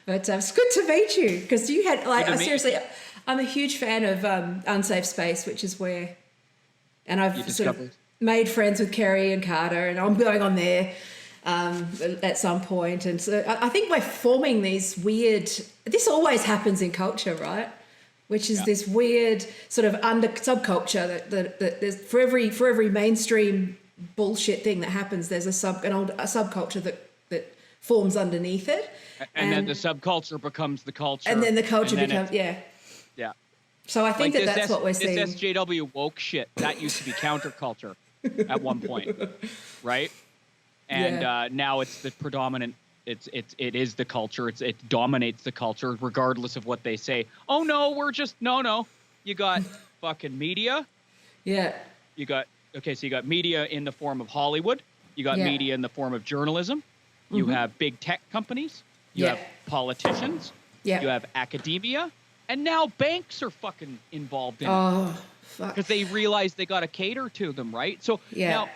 But it's good to meet you because you had seriously, you. I'm a huge fan of Unsafe Space, which is where, and I've sort of made friends with Kerry and Carter, and I'm going on there at some point. And so I think we're forming these weird. This always happens in culture, right? Which is this weird sort of subculture that there's for every mainstream bullshit thing that happens, there's a subculture that forms underneath it. And then the subculture becomes the culture. And then the culture becomes, yeah. So I think that's what we're seeing. This SJW woke shit, that used to be counterculture at one point, right? And now it's the predominant, it is the culture. It dominates the culture regardless of what they say. Oh, no, we're just, no. You got fucking media. Yeah. You got media in the form of Hollywood. You got media in the form of journalism. You have big tech companies. You have politicians. Yeah. You have academia. And now banks are fucking involved in it. Oh, fuck. Because they realize they got to cater to them, right? So now,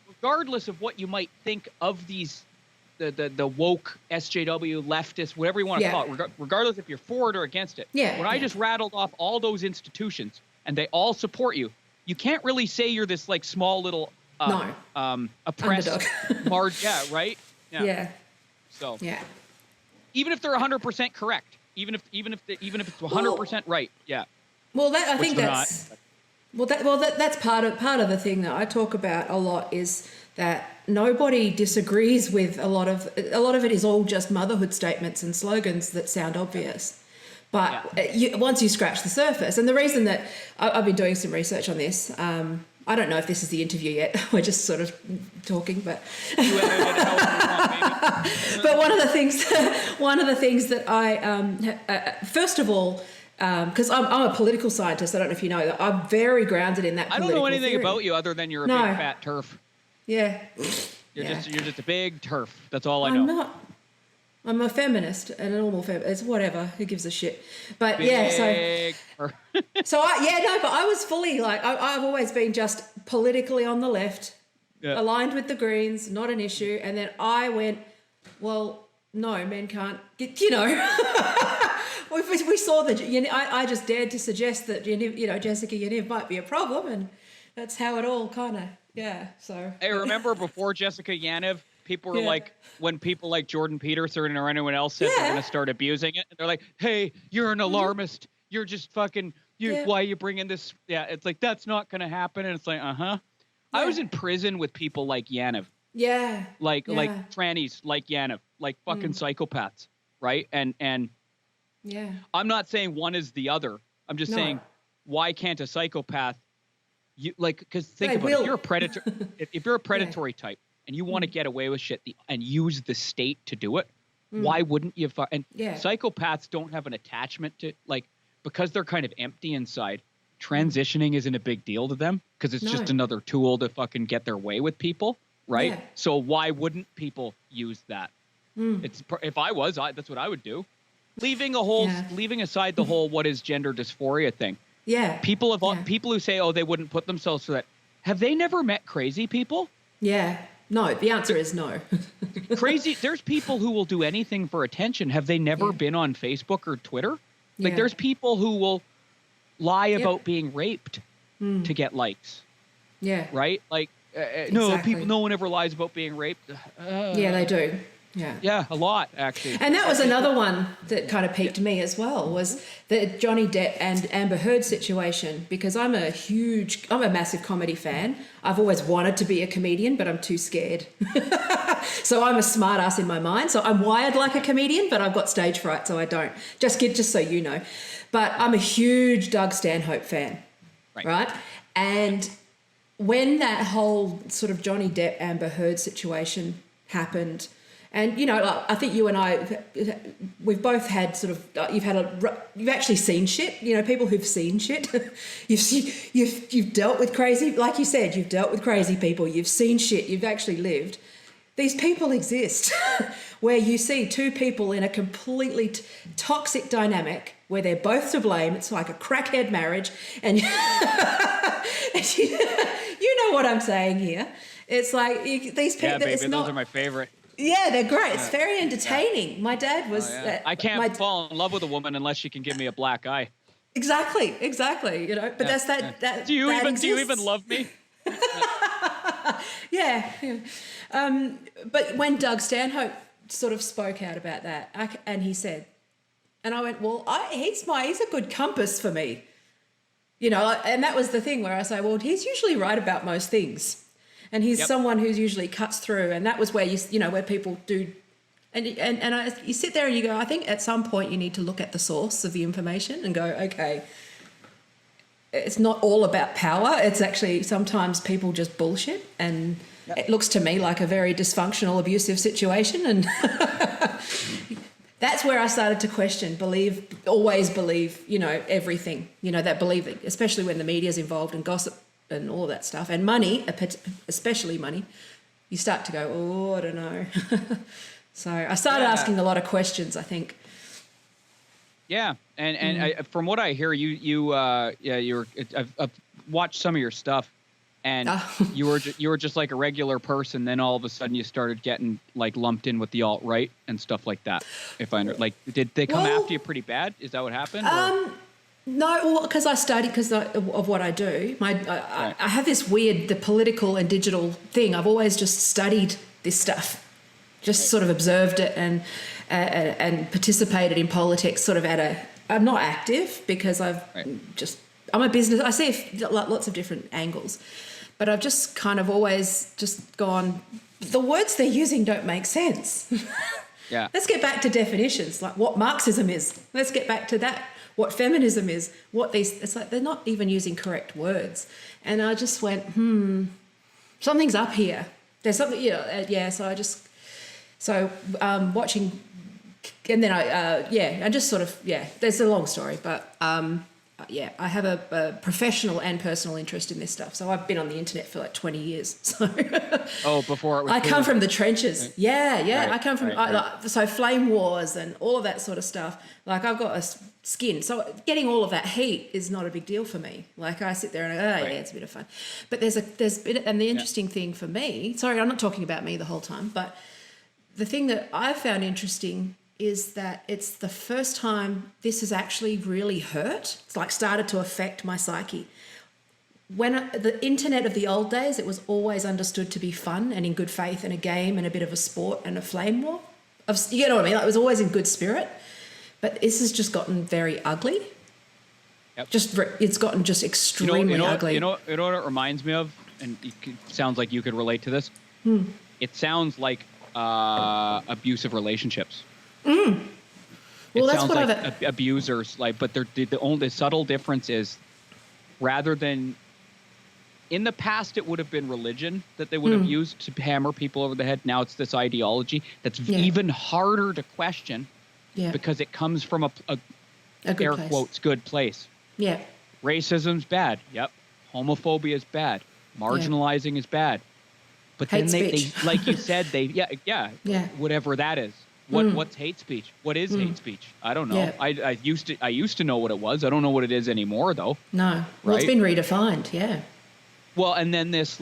regardless of what you might think of these, the woke SJW leftists, whatever you want to call it, regardless if you're for it or against it. When I just rattled off all those institutions and they all support you, you can't really say you're this like small little oppressed margin. Yeah, right? Yeah. So even if they're 100% correct, even if it's 100% right, Well, I think that's that's part of the thing that I talk about a lot is that nobody disagrees with a lot of it is all just motherhood statements and slogans that sound obvious. But once you scratch the surface, and the reason that I've been doing some research on this, I don't know if this is the interview yet. We're just sort of talking, but but one of the things that I first of all, because I'm a political scientist, I don't know if you know that I'm very grounded in that. I don't know anything about you other than you're a big fat turf. Yeah, you're just a big turf. That's all I know. I'm a feminist and a normal feminist. It's whatever. Who gives a shit? But but I was fully like, I've always been just politically on the left, aligned with the Greens, not an issue. And then I went, well, no, men can't get, we saw I just dared to suggest that, Jessica Yaniv might be a problem. And that's how it all kind of, so. Hey, remember before Jessica Yaniv, people were like, when people like Jordan Peterson or anyone else said they're going to start abusing it, they're like, hey, you're an alarmist. You're just fucking, why are you bringing this? Yeah, it's like, that's not going to happen. And it's like, I was in prison with people like Yaniv. Yeah. Like trannies like Yaniv, like fucking psychopaths, right? And I'm not saying one is the other. I'm just saying, why can't a psychopath, because think about it, if you're a predator, if you're a predatory type, and you want to get away with shit and use the state to do it, why wouldn't you? Psychopaths don't have an attachment to, because they're kind of empty inside, transitioning isn't a big deal to them because it's just another tool to fucking get their way with people, right? Yeah. So why wouldn't people use that? If I was, that's what I would do. Leaving aside the whole what is gender dysphoria thing. Yeah. People who say, they wouldn't put themselves through that. Have they never met crazy people? Yeah. No, the answer is no. Crazy. There's people who will do anything for attention. Have they never been on Facebook or Twitter? There's people who will lie about being raped to get likes. Yeah. Right? Exactly. No one ever lies about being raped. Yeah, they do. Yeah. Yeah, a lot, actually. And that was another one that kind of piqued me as well, was the Johnny Depp and Amber Heard situation, because I'm a massive comedy fan. I've always wanted to be a comedian, but I'm too scared. So I'm a smart ass in my mind. So I'm wired like a comedian, but I've got stage fright, so I don't. Just so you know. But I'm a huge Doug Stanhope fan, right? And when that whole sort of Johnny Depp, Amber Heard situation happened, and, I think you and I, we've both had sort of, you've actually seen shit, people who've seen shit. You've dealt with crazy, like you said, you've dealt with crazy people, you've seen shit, you've actually lived. These people exist where you see two people in a completely toxic dynamic where they're both to blame. It's like a crackhead marriage. And you know what I'm saying here. It's like these people. Yeah, baby, those are my favorite. Yeah, they're great. It's very entertaining. Yeah. My dad was. I can't fall in love with a woman unless she can give me a black eye. Exactly. You know, but that's that. That do you exists. even love me? Yeah. But when Doug Stanhope sort of spoke out about that, and he said, and I went, well, he's a good compass for me. You know, and that was the thing where I say, well, he's usually right about most things. And he's someone who's usually cuts through. And that was where, where people do. And you sit there and you go, I think at some point you need to look at the source of the information and go, okay, it's not all about power. It's actually sometimes people just bullshit. And it looks to me like a very dysfunctional, abusive situation. And that's where I started to question, always believe, everything, that believe, especially when the media's involved and gossip and all that stuff, and money, especially money, you start to go, oh, I don't know. So I started asking a lot of questions, I think. Yeah, and from what I hear, I've watched some of your stuff, and you were just like a regular person. Then all of a sudden, you started getting like lumped in with the alt-right and stuff like that. Did they come after you pretty bad? Is that what happened? No, because I studied because of what I do. I have this the political and digital thing. I've always just studied this stuff, just sort of observed it and participated in politics. Sort of I'm not active because I'm a business. I see lots of different angles, but I've just kind of always just gone. The words they're using don't make sense. Yeah. Let's get back to definitions, like what Marxism is. Let's get back to that. What feminism is, it's like they're not even using correct words. And I just went, something's up here. There's something, so watching, and then I just sort of, there's a long story, but I have a professional and personal interest in this stuff. So I've been on the internet for like 20 years. So before it was I come from the trenches. Right. Yeah. Right. I come from, so flame wars and all of that sort of stuff. Like I've got a skin. So getting all of that heat is not a big deal for me. Like I sit there and I go, it's a bit of fun. But and the interesting thing for me, sorry, I'm not talking about me the whole time, but the thing that I found interesting is that it's the first time this has actually really hurt. It's like started to affect my psyche. When the internet of the old days, it was always understood to be fun and in good faith and a game and a bit of a sport and a flame war. You know what I mean? Like it was always in good spirit. But this has just gotten very ugly. Yep. It's gotten just extremely ugly. You know what it reminds me of? And sounds like you could relate to this. It sounds like abusive relationships. Well, that's what like abusers but the only subtle difference is rather than in the past it would have been religion that they would have used to hammer people over the head. Now it's this ideology that's even harder to question because it comes from a air place. Quotes good place. Yeah. Racism's bad. Yep. Homophobia is bad. Marginalizing is bad. But hate then they like you said whatever that is. What's hate speech? What is hate speech? I don't know. Yeah. I used to know what it was. I don't know what it is anymore though. No. Well, it's been redefined. Yeah. Well, and then this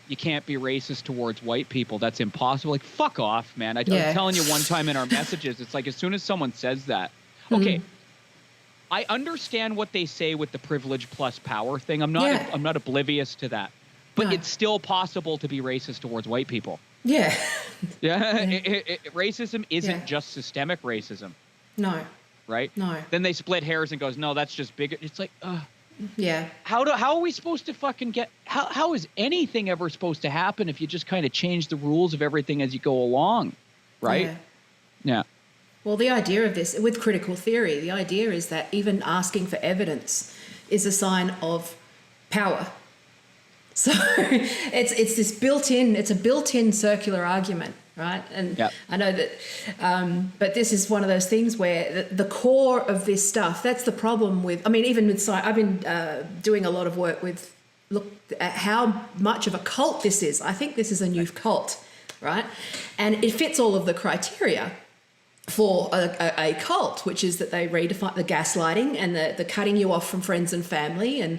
you can't be racist towards white people. That's impossible. Like fuck off, man. I was telling you one time in our messages. It's like as soon as someone says that, okay. I understand what they say with the privilege plus power thing. I'm not oblivious to that. But it's still possible to be racist towards white people. Yeah. Racism isn't just systemic racism. No. Right? No. Then they split hairs and goes, no, that's just bigger. It's like, yeah. How are we supposed to fucking get? How is anything ever supposed to happen if you just kind of change the rules of everything as you go along? Right? Yeah. Well, the idea of this with critical theory, the idea is that even asking for evidence is a sign of power. So it's this built-in circular argument, right? And I know that, but this is one of those things where the core of this stuff, that's the problem with, even with, I've been doing a lot of work with, look at how much of a cult this is. I think this is a new cult, right? And it fits all of the criteria for a cult, which is that they redefine the gaslighting and the cutting you off from friends and family and,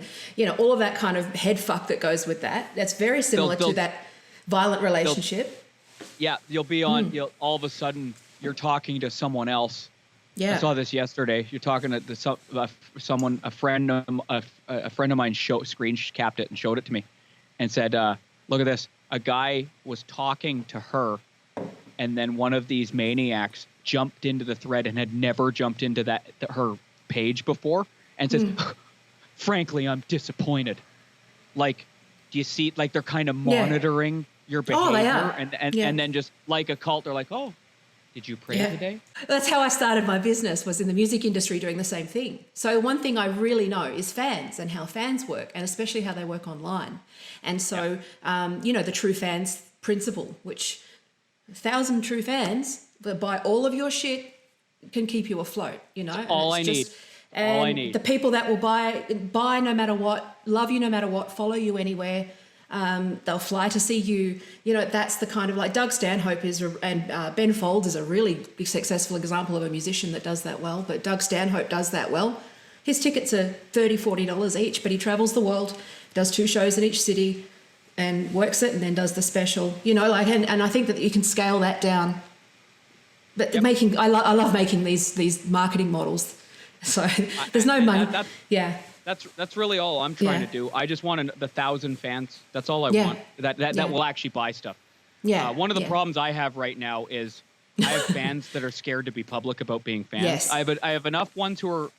all of that kind of head fuck that goes with that. That's very similar to that violent relationship. Yeah, you'll be on. You'll all of a sudden you're talking to someone else. Yeah, I saw this yesterday. You're talking to someone, a friend of mine. Screen capped it and showed it to me, and said, "Look at this. A guy was talking to her, and then one of these maniacs jumped into the thread and had never jumped into her page before, and says, frankly, I'm disappointed. Like, do you see? Like they're kind of monitoring." Your behavior, they are. And then just like a cult, they're like, oh, did you pray today? That's how I started my business, was in the music industry doing the same thing. So one thing I really know is fans and how fans work, and especially how they work online. And so, the true fans principle, which 1,000 true fans that buy all of your shit can keep you afloat, All I need. The people that will buy no matter what, love you no matter what, follow you anywhere. They'll fly to see you. That's the kind of, like, Doug Stanhope and Ben Folds is a really successful example of a musician that does that well. But Doug Stanhope does that well. His tickets are $30, $40 each, but he travels the world, does 2 shows in each city, and works it, and then does the special. And I think that you can scale that down. But I love making these marketing models. So there's no money. That's really all I'm trying to do. I just want the 1,000 fans. That's all I want. That will actually buy stuff. Yeah. One of the problems I have right now is I have fans that are scared to be public about being fans. Yes. I have enough ones who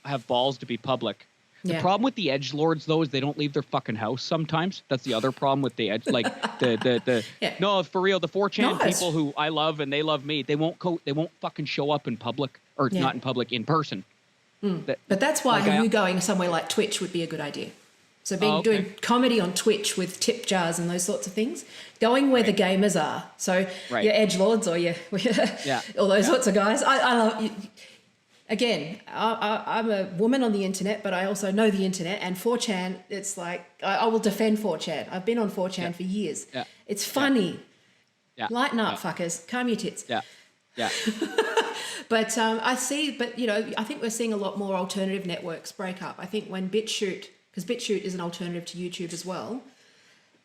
have balls to be public. The problem with the edgelords, though, is they don't leave their fucking house sometimes. That's the other problem with the edge. Like no, for real, the 4chan people who I love and they love me, they won't fucking show up in public, or not in public, in person. But that's why you going somewhere like Twitch would be a good idea. So doing comedy on Twitch with tip jars and those sorts of things, going where the gamers are. So your edgelords or all those sorts of guys. I love. Again, I'm a woman on the internet, but I also know the internet, and 4chan. It's like I will defend 4chan. I've been on 4chan for years. Yeah. It's funny. Yeah. Lighten up, fuckers. Calm your tits. Yeah. Yeah. But I think we're seeing a lot more alternative networks break up. I think when BitChute, because BitChute is an alternative to YouTube as well,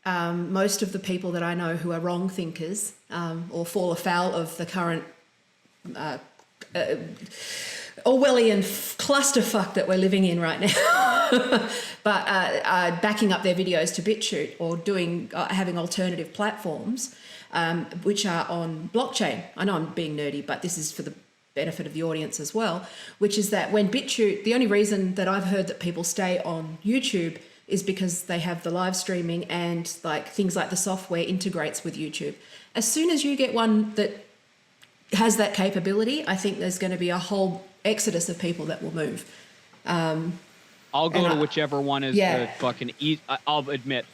most of the people that I know who are wrong thinkers or fall afoul of the current Orwellian clusterfuck that we're living in right now, but backing up their videos to BitChute or having alternative platforms, which are on blockchain. I know I'm being nerdy, but this is for the benefit of the audience as well, which is that when BitChute, the only reason that I've heard that people stay on YouTube is because they have the live streaming and like things like the software integrates with YouTube. As soon as you get one that has that capability, I think there's going to be a whole exodus of people that will move. I'll go to whichever one is the fucking I'll admit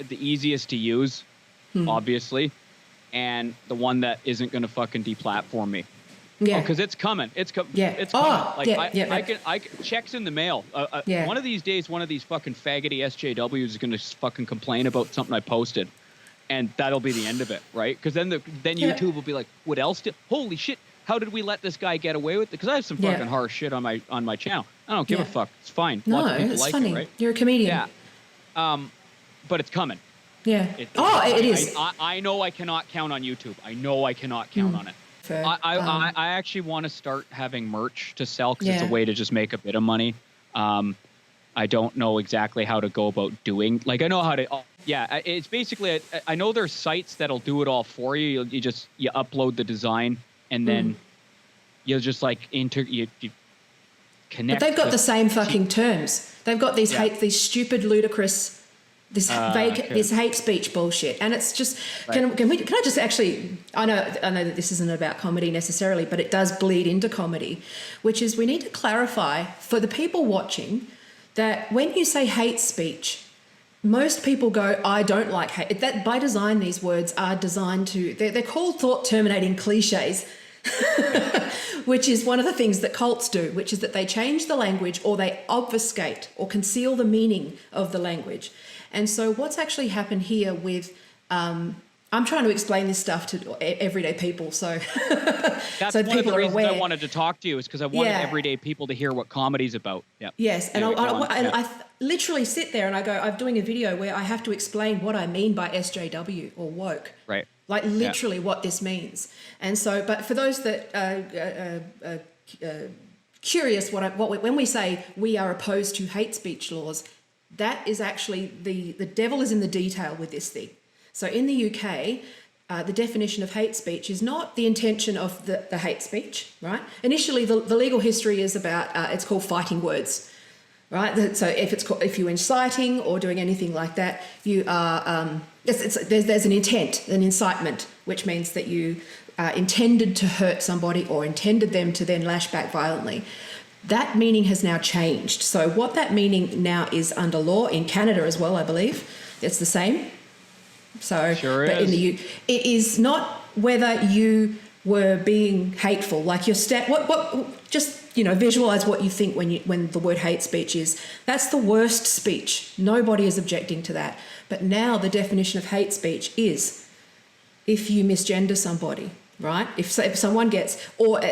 the easiest to use, obviously, and the one that isn't going to fucking deplatform me. Yeah, because it's coming. It's coming. It's coming. I can checks in the mail. One of these days, one of these fucking faggoty SJWs is going to fucking complain about something I posted, and that'll be the end of it, right? Because then YouTube will be like, "What else did? Holy shit! How did we let this guy get away with it?" Because I have some fucking harsh shit on my channel. I don't give a fuck. It's fine. Lots of people like funny. It, right? You're a comedian. Yeah. But it's coming. Yeah. It is. I know I cannot count on YouTube. I know I cannot count on it. I actually want to start having merch to sell because it's a way to just make a bit of money. I don't know exactly how to go about doing. Like I know how to. It's basically. I know there's sites that'll do it all for you. You upload the design and then you'll just like you connect. But they've got the same fucking terms. They've got these these stupid, ludicrous. This hate speech bullshit, and it's just can I just actually I know that this isn't about comedy necessarily, but it does bleed into comedy, which is we need to clarify for the people watching that when you say hate speech, most people go, I don't like hate. That by design, these words are designed to they're called thought terminating cliches. Which is one of the things that cults do, which is that they change the language or they obfuscate or conceal the meaning of the language. And so what's actually happened here with, I'm trying to explain this stuff to everyday people, so that's so one people of the reasons are aware. I wanted to talk to you is because I wanted everyday people to hear what comedy's about. Yeah. Yes, and I literally sit there and I go, I'm doing a video where I have to explain what I mean by SJW or woke. Right. like literally what this means. And so, but for those that are curious, when we say we are opposed to hate speech laws, that is actually the devil is in the detail with this thing. So in the UK, the definition of hate speech is not the intention of the hate speech, right? Initially, the legal history is about, it's called fighting words, right? So if you're inciting or doing anything like that, you are, there's an intent, an incitement, which means that you intended to hurt somebody or intended them to then lash back violently. That meaning has now changed. So what that meaning now is under law in Canada as well, I believe, it's the same. So sure but is. It is not whether you were being hateful, like your just visualize what you think when the word hate speech is. That's the worst speech. Nobody is objecting to that. But now the definition of hate speech is if you misgender somebody, right? If someone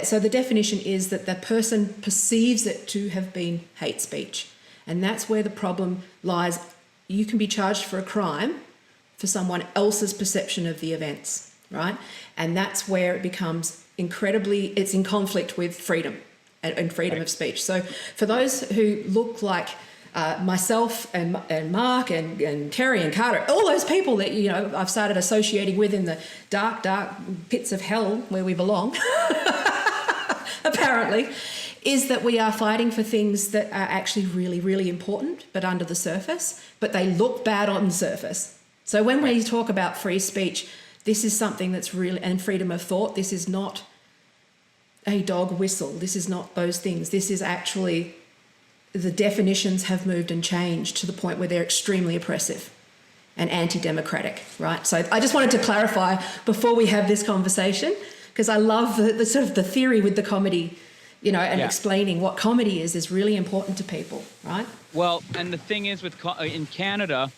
so the definition is that the person perceives it to have been hate speech. And that's where the problem lies. You can be charged for a crime for someone else's perception of the events, right? And that's where it becomes it's in conflict with freedom and freedom of speech. So for those who look like myself and Mark and Kerry and Carter, all those people that I've started associating with in the dark pits of hell where we belong, apparently, is that we are fighting for things that are actually really, really important, but under the surface, but they look bad on the surface. So when we talk about free speech, this is something that's really, and freedom of thought, this is not a dog whistle. This is not those things. This is actually, the definitions have moved and changed to the point where they're extremely oppressive and anti-democratic, right? So I just wanted to clarify before we have this conversation, because I love the sort of the theory with the comedy, explaining what comedy is really important to people, right? Well, and the thing is in Canada,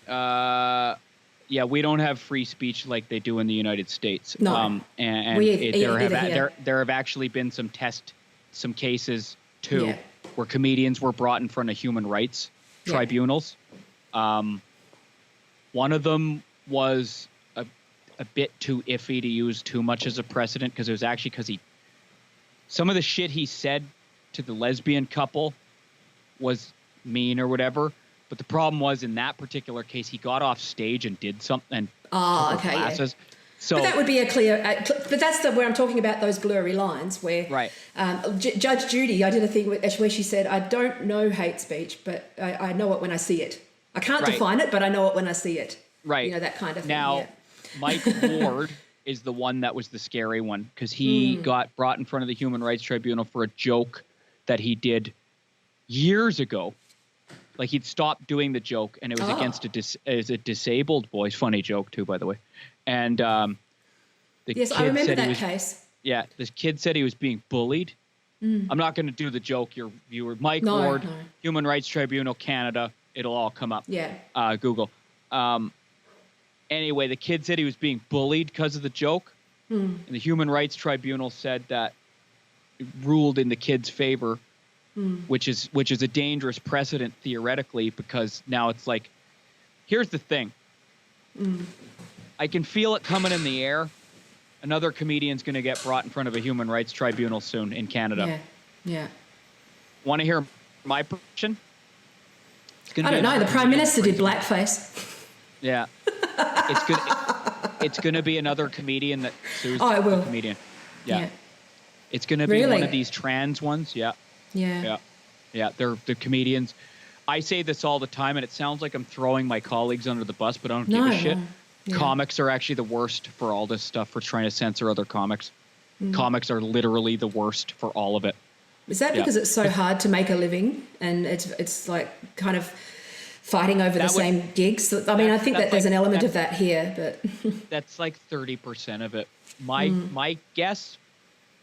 we don't have free speech like they do in the United States. No, there have actually been some cases too, where comedians were brought in front of human rights tribunals. One of them was a bit too iffy to use too much as a precedent, because it was actually because some of the shit he said to the lesbian couple was mean or whatever. But the problem was, in that particular case, he got off stage and did something. Classes. Yeah. So, but that would be a clear. But that's where I'm talking about those blurry lines where. Right. Judge Judy, I did a thing where she said, "I don't know hate speech, but I know it when I see it. I can't define it, but I know it when I see it." Right. That kind of thing. Now, Mike Ward is the one that was the scary one, because he got brought in front of the Human Rights Tribunal for a joke that he did years ago. Like, he'd stopped doing the joke, and it was against a disabled boy. Funny joke too, by the way. And I remember that case. Yeah, this kid said he was being bullied. I'm not going to do the joke. Your viewer, Mike Ward, Human Rights Tribunal, Canada. It'll all come up. Yeah. Google. Anyway, the kid said he was being bullied because of the joke, and the Human Rights Tribunal said that it ruled in the kid's favor. Which is a dangerous precedent theoretically, because now it's like, here's the thing. I can feel it coming in the air. Another comedian's going to get brought in front of a human rights tribunal soon in Canada. Yeah. Want to hear my prediction? I don't know. The Prime Minister did blackface. Yeah. It's going to be another comedian that sues a comedian. Yeah. It's going to be one of these trans ones. Yeah. Yeah. They're the comedians. I say this all the time, and it sounds like I'm throwing my colleagues under the bus, but I don't give a shit. Yeah. Comics are actually the worst for all this stuff, for trying to censor other comics. Comics are literally the worst for all of it. Is that because it's so hard to make a living, and it's like kind of fighting over the same gigs? I mean, I think that there's an element of that here, but that's like 30% of it. My guess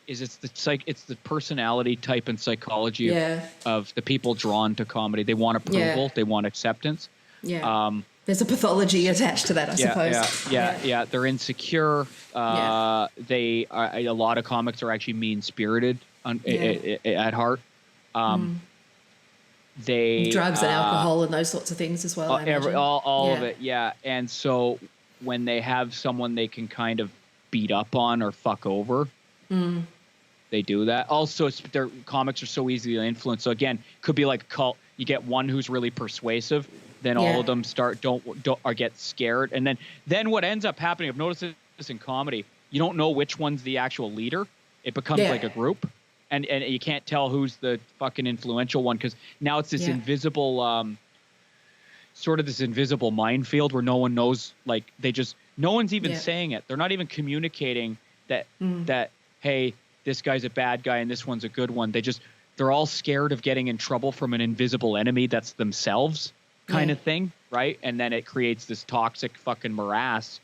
is it's the personality type and psychology of the people drawn to comedy. They want approval. They want acceptance. Yeah. There's a pathology attached to that, I suppose. Yeah. They're insecure. A lot of comics are actually mean-spirited at heart. They drugs and alcohol and those sorts of things as well. All of it. Yeah. And so when they have someone they can kind of beat up on or fuck over. They do that. Also, their comics are so easy to influence. So again, could be like a cult. You get one who's really persuasive, then all of them don't or get scared, and then what ends up happening? I've noticed this in comedy. You don't know which one's the actual leader. It becomes like a group, and you can't tell who's the fucking influential one because now it's this invisible, sort of this invisible minefield where no one knows. Like no one's even saying it. They're not even communicating that hey, this guy's a bad guy and this one's a good one. They're all scared of getting in trouble from an invisible enemy that's themselves kind of thing, right? And then it creates this toxic fucking morass,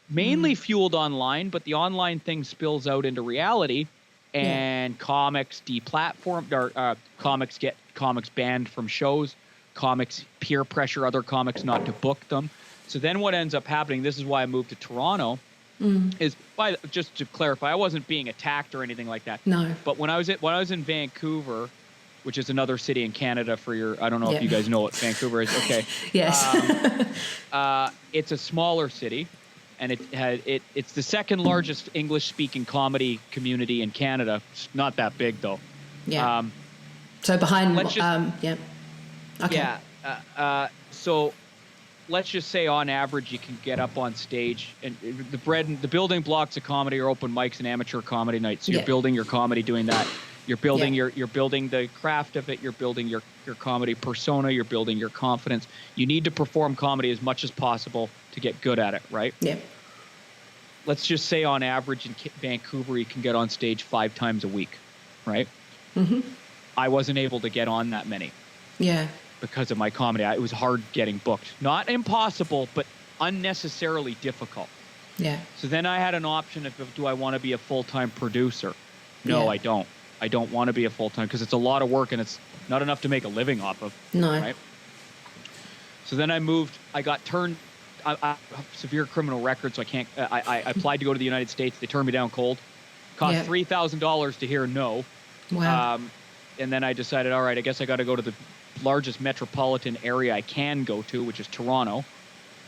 mainly fueled online, but the online thing spills out into reality, and comics deplatformed, or comics get comics banned from shows, comics peer pressure other comics not to book them. So then what ends up happening, this is why I moved to Toronto, is just to clarify, I wasn't being attacked or anything like that. No. But when I was in Vancouver, which is another city in Canada I don't know if you guys know what Vancouver is. Okay. Yes. It's a smaller city, and it's the second largest English speaking comedy community in Canada. It's not that big though. Yeah. So behind, Okay. So let's just say on average you can get up on stage, and the building blocks of comedy are open mics and amateur comedy nights. So you're building your comedy doing that. You're building you're building the craft of it. You're building your comedy persona. You're building your confidence. You need to perform comedy as much as possible to get good at it, right? Yeah. Let's just say on average in Vancouver you can get on stage 5 times a week, right? I wasn't able to get on that many. Yeah. Because of my comedy. It was hard getting booked. Not impossible, but unnecessarily difficult. Yeah. So then I had an option of, do I want to be a full-time producer? No, I don't. I don't want to be a full-time because it's a lot of work and it's not enough to make a living off of. No. Right? So then I moved. I got turned. I have severe criminal record, so I can't. I applied to go to the United States. They turned me down cold. Cost $3,000 to hear no. Wow. And then I decided, all right, I guess I got to go to the largest metropolitan area I can go to, which is Toronto.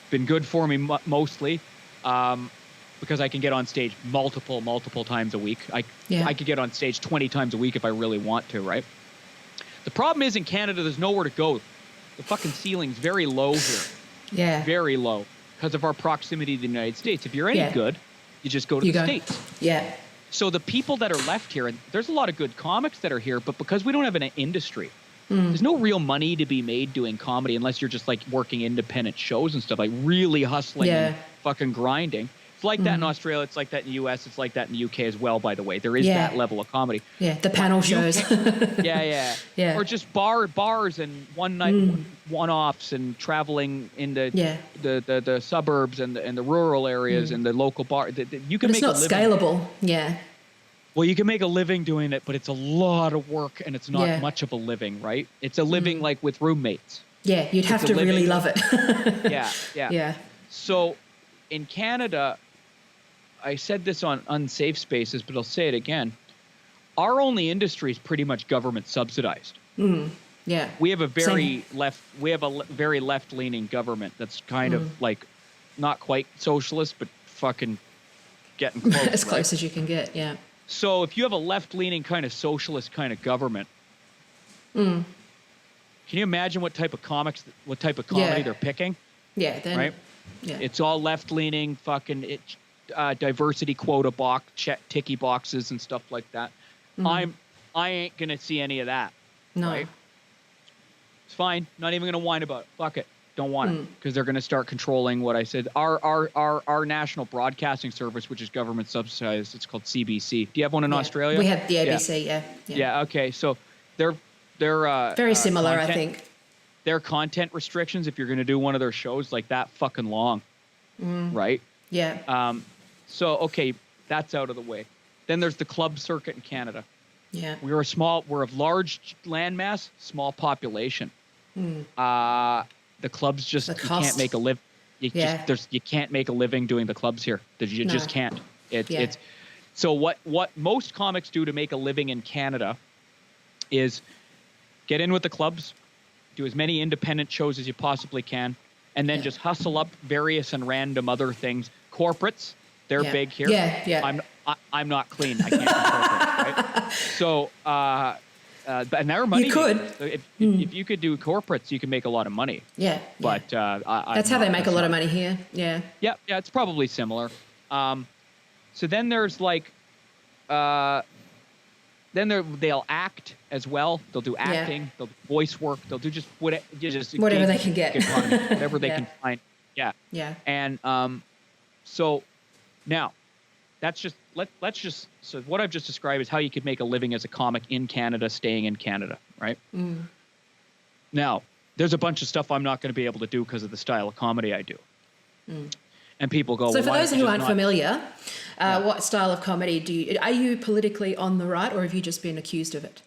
Been good for me mostly, because I can get on stage multiple times a week. I could get on stage 20 times a week if I really want to, right? The problem is in Canada, there's nowhere to go. The fucking ceiling's very low here. Yeah. Very low because of our proximity to the United States. If you're any good, you just go to the States. Yeah. So the people that are left here, and there's a lot of good comics that are here, but because we don't have an industry, there's no real money to be made doing comedy unless you're just like working independent shows and stuff, like really hustling and fucking grinding. It's like that in Australia. It's like that in the US. It's like that in the UK as well, by the way. There is that level of comedy. Yeah, the panel shows. Yeah. Or just bars and one night one-offs and traveling in the suburbs and the rural areas and the local bar. You can make a living. It's not scalable. Yeah. Well, you can make a living doing it, but it's a lot of work and it's not much of a living, right? It's a living like with roommates. Yeah, you'd have to really love it. Yeah. So in Canada, I said this on Unsafe Spaces, but I'll say it again. Our only industry is pretty much government subsidized. Yeah. We have a very very left-leaning government that's kind of like not quite socialist, but fucking getting close. As close as you can get, yeah. So if you have a left-leaning kind of socialist kind of government, can you imagine what type of comedy they're picking? Yeah. Then, right? Yeah. It's all left-leaning, fucking diversity quota box, ticky boxes and stuff like that. I ain't gonna see any of that. No. Right? It's fine. Not even gonna whine about it. Fuck it. Don't want it because they're going to start controlling what I said. Our national broadcasting service, which is government subsidized, it's called CBC. Do you have one in Australia? We have the ABC. Yeah. Okay. So they're very similar, I think. Their content restrictions, if you're going to do one of their shows, like that fucking long, right? Yeah. So okay, that's out of the way. Then there's the club circuit in Canada. Yeah. We're of large landmass, small population. The clubs just you can't make a live. You can't make a living doing the clubs here. You just can't. It's so what most comics do to make a living in Canada is get in with the clubs, do as many independent shows as you possibly can, and then just hustle up various and random other things. Corporates, they're big here. Yeah. I'm not clean. I can't do corporates, right? So, and they're money. You could. So if you could do corporates, you can make a lot of money. Yeah. But that's how they make a lot of money here. Yeah. Yeah. It's probably similar. So then there's like, they'll act as well. They'll do acting. They'll do voice work. They'll do just whatever they can get. Whatever they can find. Yeah. Yeah. And so now that's just so what I've just described is how you could make a living as a comic in Canada, staying in Canada, right? Now there's a bunch of stuff I'm not going to be able to do because of the style of comedy I do. And people go, so for those who aren't familiar, what style of comedy are you politically on the right, or have you just been accused of it?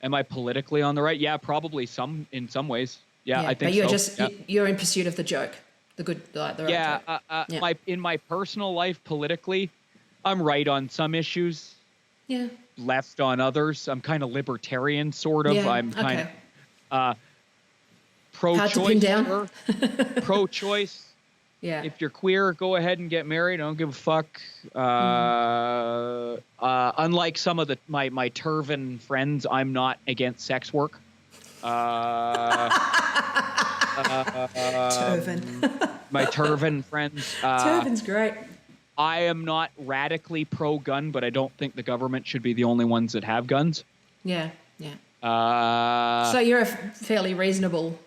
Am I politically on the right? Yeah, probably in some ways. Yeah, I think but you're in pursuit of the joke, the good, the right joke. In my personal life, politically, I'm right on some issues. Yeah. Left on others. I'm kind of libertarian, sort of. Yeah, I'm kind of pro-choice. Hard to pin down. Pro-choice. Yeah. If you're queer, go ahead and get married. I don't give a fuck. Unlike some of my turban friends, I'm not against sex work. Turban. My turban friends. Turban's great. I am not radically pro-gun, but I don't think the government should be the only ones that have guns. Yeah. So you're a fairly reasonable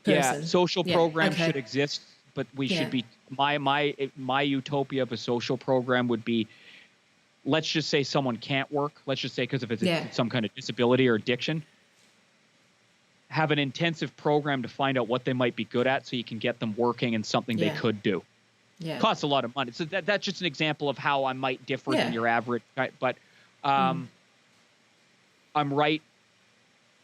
person. Yeah, social programs should exist. But we should be my utopia of a social program would be, let's just say someone can't work. Let's just say because of it's some kind of disability or addiction. Have an intensive program to find out what they might be good at, so you can get them working in something they could do. Yeah, costs a lot of money. So that's just an example of how I might differ than your average. But I'm right.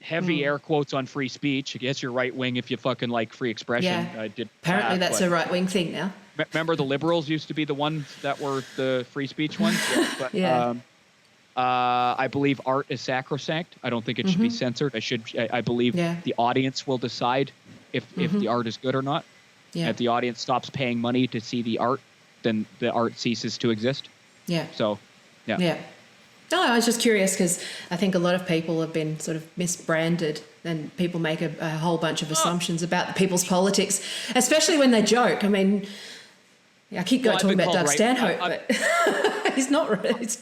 Heavy air quotes on free speech. I guess you're right wing if you fucking like free expression. Yeah. Apparently that's a right wing thing now. Remember the liberals used to be the ones that were the free speech ones? But, I believe art is sacrosanct. I don't think it should be censored. I believe the audience will decide if the art is good or not. Yeah. If the audience stops paying money to see the art, then the art ceases to exist. Yeah. So, yeah. Yeah. No, I was just curious because I think a lot of people have been sort of misbranded, and people make a whole bunch of assumptions about the people's politics, especially when they joke. I mean, I keep talking about Doug Stanhope, but he's not right.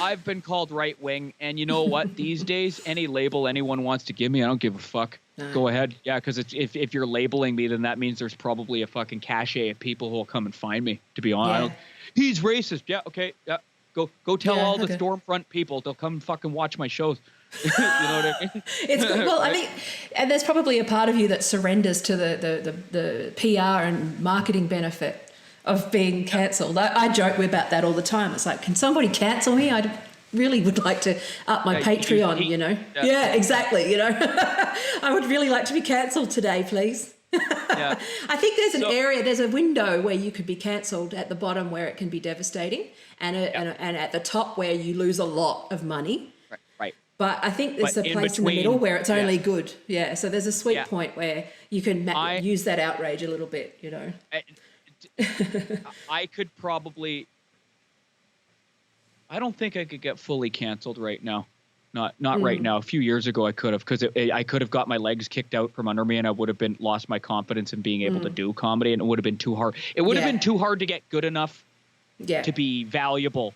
I've been called right wing, and you know what? These days, any label anyone wants to give me, I don't give a fuck. No. Go ahead. Yeah, because if you're labeling me, then that means there's probably a fucking cachet of people who will come and find me, to be honest. He's racist. Yeah, okay, yeah. Go tell all the Stormfront people. They'll come fucking watch my shows. You know what I mean? It's good. Well, I mean, and there's probably a part of you that surrenders to the PR and marketing benefit of being cancelled. I joke about that all the time. It's like, can somebody cancel me? I really would like to up my Patreon, you know? Yeah, exactly, you know? I would really like to be cancelled today, please. Yeah. I think there's an area, there's a window where you could be cancelled at the bottom where it can be devastating, and at the top where you lose a lot of money. Right. But I think there's a place in the middle where it's only good. Yeah. So there's a sweet point where you can use that outrage a little bit, you know. I could probably. I don't think I could get fully canceled right now. Not right now. A few years ago I could have, because I could have got my legs kicked out from under me, and I would have lost my confidence in being able to do comedy, and it would have been too hard. It would have been too hard to get good enough to be valuable.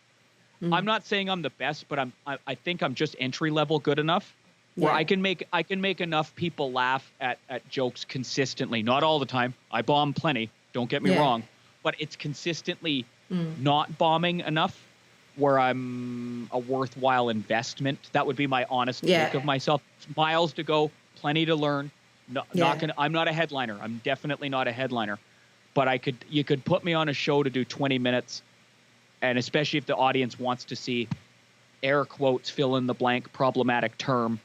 I'm not saying I'm the best, but I think I'm just entry level good enough where I can make enough people laugh at jokes consistently. Not all the time. I bomb plenty. Don't get me wrong, but it's consistently not bombing enough where I'm a worthwhile investment. That would be my honest take of myself. Miles to go, plenty to learn. I'm not a headliner. I'm definitely not a headliner. But you could put me on a show to do 20 minutes, and especially if the audience wants to see air quotes, fill in the blank, problematic term,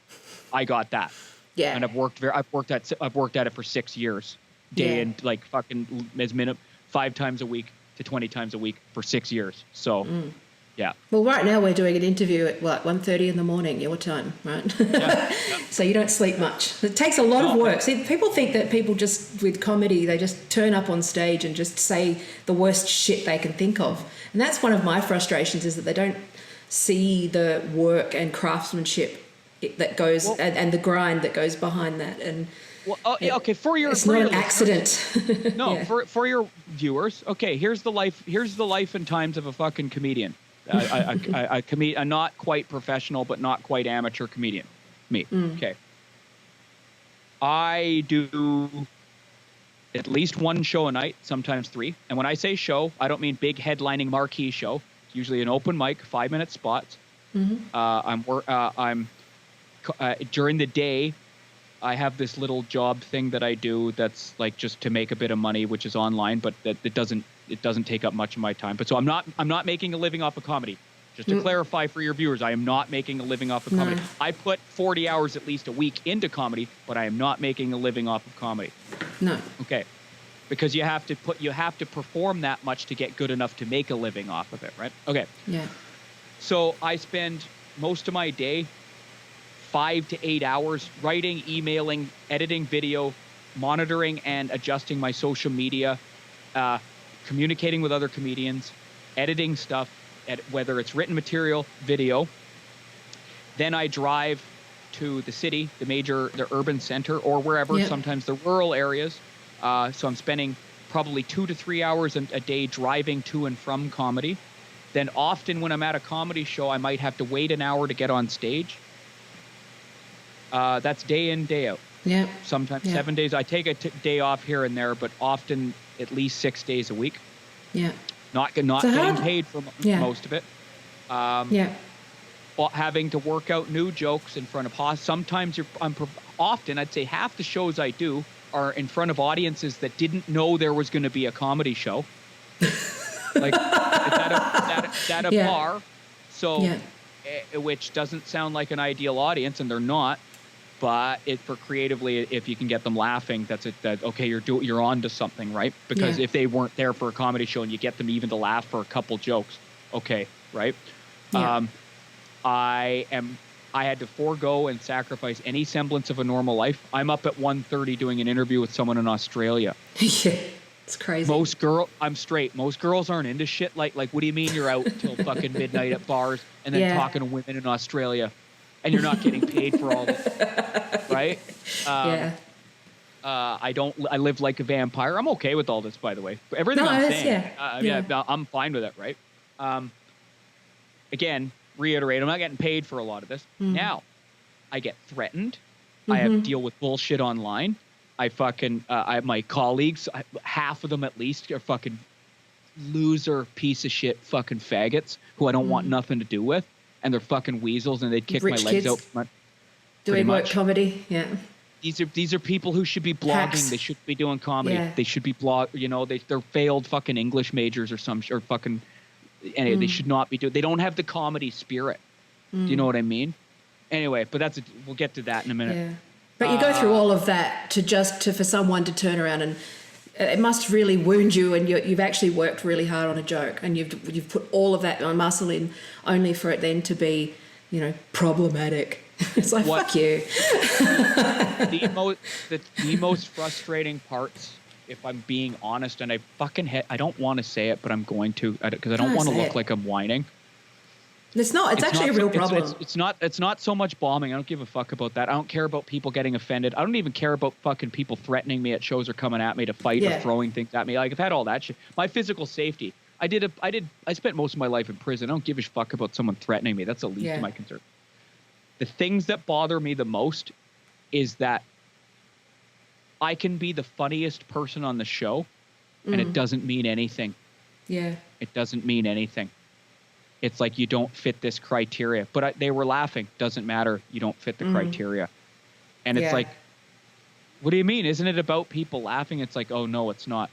I got that. Yeah. And I've worked at it for 6 years. Day and like fucking as minimum 5 times a week to 20 times a week for 6 years. So Yeah. Well, right now we're doing an interview at 1:30 in the morning, your time, right? Yeah. So you don't sleep much. It takes a lot of work. See, people think that people just, with comedy, they just turn up on stage and just say the worst shit they can think of. And that's one of my frustrations, is that they don't see the work and craftsmanship that goes, and the grind that goes behind that. And okay, it's not an accident. No, for your viewers, okay, here's the life and times of a fucking comedian. A not quite professional but not quite amateur comedian. Me. Okay. I do at least one show a night, sometimes 3. And when I say show, I don't mean big headlining marquee show. It's usually an open mic, 5-minute spots. I'm during the day, I have this little job thing that I do that's like just to make a bit of money, which is online, but that it doesn't take up much of my time. But so I'm not making a living off of comedy. Just to clarify for your viewers, I am not making a living off of comedy. I put 40 hours at least a week into comedy, but I am not making a living off of comedy. No. Okay. Because you have to perform that much to get good enough to make a living off of it, right? Okay. Yeah. So I spend most of my day 5 to 8 hours writing, emailing, editing video, monitoring and adjusting my social media, communicating with other comedians, editing stuff, whether it's written material, video. Then I drive to the city, the urban center, or wherever, sometimes the rural areas. So I'm spending probably 2 to 3 hours a day driving to and from comedy. Then often when I'm at a comedy show, I might have to wait an hour to get on stage. That's day in, day out. Yeah. Sometimes 7 days. I take a day off here and there, but often at least 6 days a week. Yeah. Not getting paid for most of it. But having to work out new jokes in front of sometimes often I'd say half the shows I do are in front of audiences that didn't know there was going to be a comedy show. Like it's at a bar, so which doesn't sound like an ideal audience, and they're not. But for creatively, if you can get them laughing, okay, you're on to something, right? Because if they weren't there for a comedy show and you get them even to laugh for a couple jokes, okay, right? Yeah. I had to forego and sacrifice any semblance of a normal life. I'm up at 1:30 doing an interview with someone in Australia. Yeah, it's crazy. I'm straight. Most girls aren't into shit like what do you mean you're out till fucking midnight at bars and then talking to women in Australia and you're not getting paid for all this, right? I live like a vampire. I'm okay with all this, by the way. Everything I'm saying, I'm fine with it, right? Again, reiterate, I'm not getting paid for a lot of this. Now, I get threatened. I have to deal with bullshit online. I have my colleagues, half of them at least, are fucking loser piece of shit fucking faggots who I don't want nothing to do with. And they're fucking weasels, and they'd kick Rich my legs kids out. Doing work comedy, yeah. These are people who should be blogging. Hacks. They should be doing comedy. Yeah. They should be they're failed fucking English majors or fucking. Anyway, they should not be doing. They don't have the comedy spirit. Do you know what I mean? Anyway, but we'll get to that in a minute. Yeah. But you go through all of that for someone to turn around, and it must really wound you, and you've actually worked really hard on a joke, and you've put all of that muscle in, only for it then to be, problematic. It's like, fuck you. The most frustrating parts, if I'm being honest, and I don't want to say it, but I'm going to, because I don't want to look like I'm whining. It's actually a real problem. It's not so much bombing. I don't give a fuck about that. I don't care about people getting offended. I don't even care about fucking people threatening me at shows or coming at me to fight or throwing things at me. Like, I've had all that shit. My physical safety. I spent most of my life in prison. I don't give a fuck about someone threatening me. That's the least of my concern. The things that bother me the most is that I can be the funniest person on the show and it doesn't mean anything. Yeah. It doesn't mean anything. It's like, you don't fit this criteria. But they were laughing. Doesn't matter. You don't fit the criteria. And it's like, what do you mean? Isn't it about people laughing? It's like, oh, no, it's not.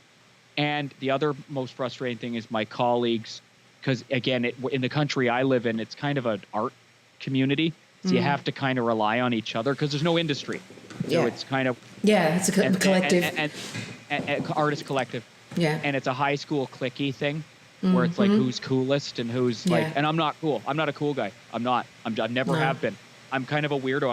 And the other most frustrating thing is my colleagues, because, again, in the country I live in, it's kind of an art community. So you have to kind of rely on each other because there's no industry. So it's kind of... Yeah, it's a collective. And artist collective. Yeah. And it's a high school cliquey thing. where it's like who's coolest and who's like, and I'm not cool. I'm not a cool guy. I'm not. I never have been. I'm kind of a weirdo.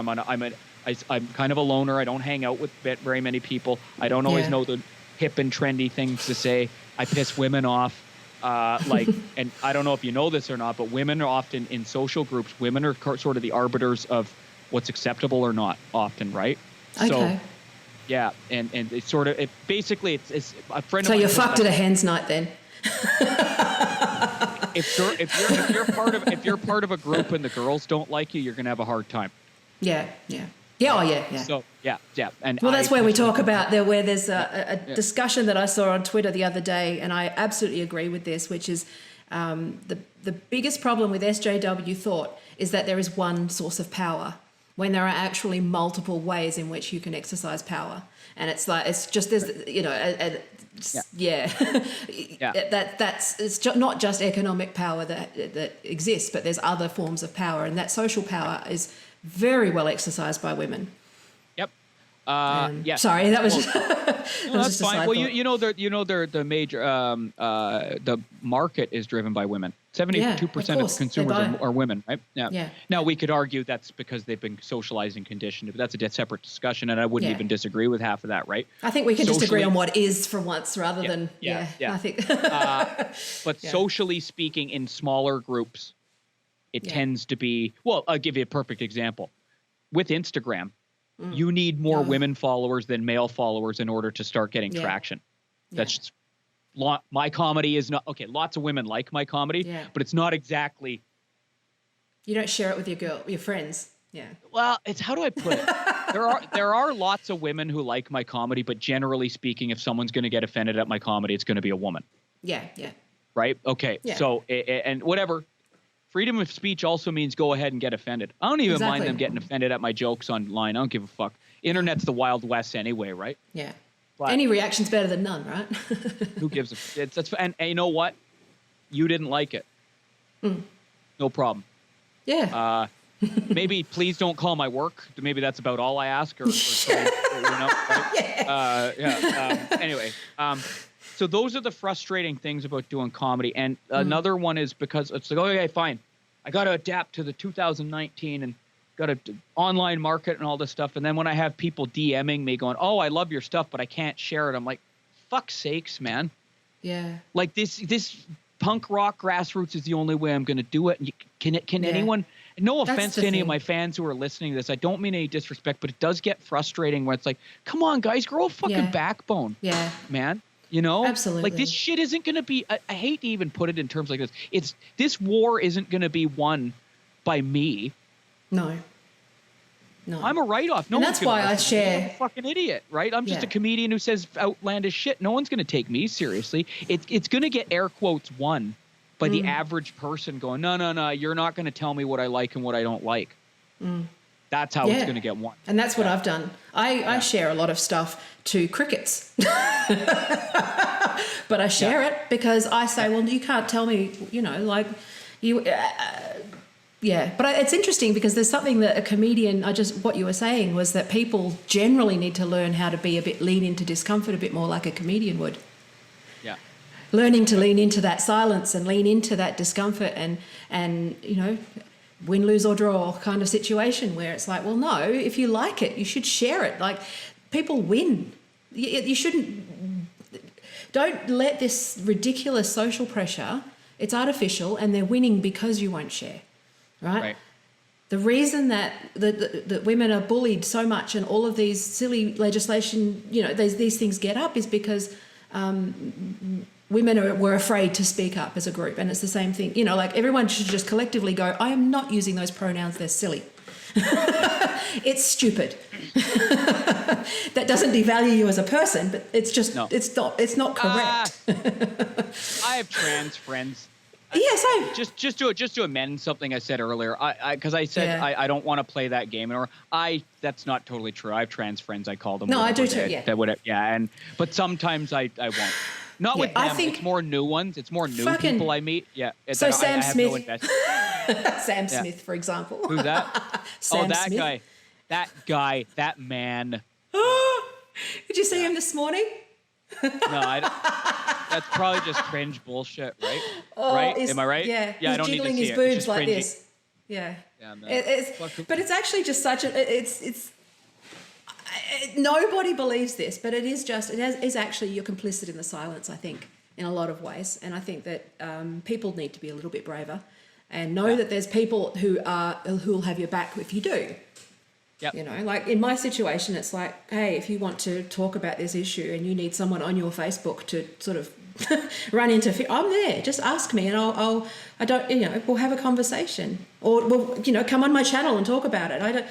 I'm kind of a loner. I don't hang out with very many people. I don't always know the hip and trendy things to say. I piss women off. And I don't know if you know this or not, but women are often in social groups. Women are sort of the arbiters of what's acceptable or not often, right? Okay. So, yeah, and it's sort of basically it's a friend. So you're fucked at a hen's night then. if you're part of a group and the girls don't like you, you're gonna have a hard time. Yeah. Yeah. So and that's where we talk about where there's a discussion that I saw on Twitter the other day, and I absolutely agree with this, which is the biggest problem with SJW thought is that there is one source of power, when there are actually multiple ways in which you can exercise power. And it's like, it's just, there's, it's not just economic power that exists, but there's other forms of power. And that social power is very well exercised by women. Yep. Sorry, that was just that's fine. Well, the major the market is driven by women. 72% of consumers are women, right? Yeah. Now we could argue that's because they've been socialized and conditioned, but that's a separate discussion, and I wouldn't even disagree with half of that, right? I think we can just agree on what is for once, rather than I think. But socially speaking, in smaller groups, it tends to be. Well, I'll give you a perfect example. With Instagram, you need more women followers than male followers in order to start getting traction. That's just, my comedy is not okay. Lots of women like my comedy, but it's not exactly. You don't share it with your friends. Yeah. Well, it's, how do I put it? There are lots of women who like my comedy, but generally speaking, if someone's going to get offended at my comedy, it's going to be a woman. Yeah. Right. Okay. Yeah. So and whatever. Freedom of speech also means go ahead and get offended. I don't even mind them getting offended at my jokes online. I don't give a fuck. Internet's the Wild West anyway, right? Yeah. But any reaction's better than none, right? Who gives a that's and you know what? You didn't like it. No problem. Yeah. Maybe please don't call my work. Maybe that's about all I ask. Anyway. So those are the frustrating things about doing comedy. And another one is because it's like, okay, fine. I got to adapt to the 2019 and got to online market and all this stuff. And then when I have people DMing me going, oh, I love your stuff, but I can't share it. I'm like, fuck sakes, man. Yeah. Like this punk rock grassroots is the only way I'm going to do it. And can anyone, no offense to any of my fans who are listening to this, I don't mean any disrespect, but it does get frustrating where it's like, come on, guys, grow a fucking backbone. Yeah. Man. You know, absolutely. Like this shit isn't going to be. I hate to even put it in terms like this. This war isn't going to be won by me. No. I'm a write-off. No, and that's why I share. I'm a fucking idiot, right? I'm just a comedian who says outlandish shit. No one's going to take me seriously. It's going to get air quotes won by the average person going, no, you're not going to tell me what I like and what I don't like. That's how it's going to get won. And that's what I've done. I share a lot of stuff to crickets. But I share it because I say, well, you can't tell me, like you... But it's interesting because there's something that a comedian, what you were saying was that people generally need to learn how to lean into discomfort a bit more like a comedian would. Yeah. Learning to lean into that silence and lean into that discomfort and win, lose or draw kind of situation where it's like, well, no, if you like it, you should share it. Like people win. You shouldn't, don't let this ridiculous social pressure, it's artificial and they're winning because you won't share. Right? The reason that that women are bullied so much and all of these silly legislation, these things get up is because women were afraid to speak up as a group. And it's the same thing, like everyone should just collectively go, I am not using those pronouns, they're silly. It's stupid. That doesn't devalue you as a person, but it's just, it's not correct. I have trans friends. Yes, just to amend something I said earlier, because I said I don't want to play that game, or that's not totally true. I have trans friends. I call them. No, I do too. But sometimes I won't. Not with them. I think it's more new ones. It's more new people I meet. Yeah. So Sam Smith. Sam Smith, for example. Who's that? Sam that Smith. guy. That guy. That man. Did you see him this morning? No, I don't. that's probably just cringe bullshit, right? Oh, right? Am I right? Yeah. Yeah, He's I don't need to jiggling see his it. boobs like cringy. this. Yeah. Yeah, no. But it's actually just such a. Nobody believes this, but it is actually you're complicit in the silence. I think in a lot of ways, and I think that people need to be a little bit braver, and know that there's people who'll have your back if you do. Yep. You know, like in my situation, it's like, hey, if you want to talk about this issue and you need someone on your Facebook to sort of run into, I'm there. Just ask me, and we'll have a conversation, or we'll, come on my channel and talk about it.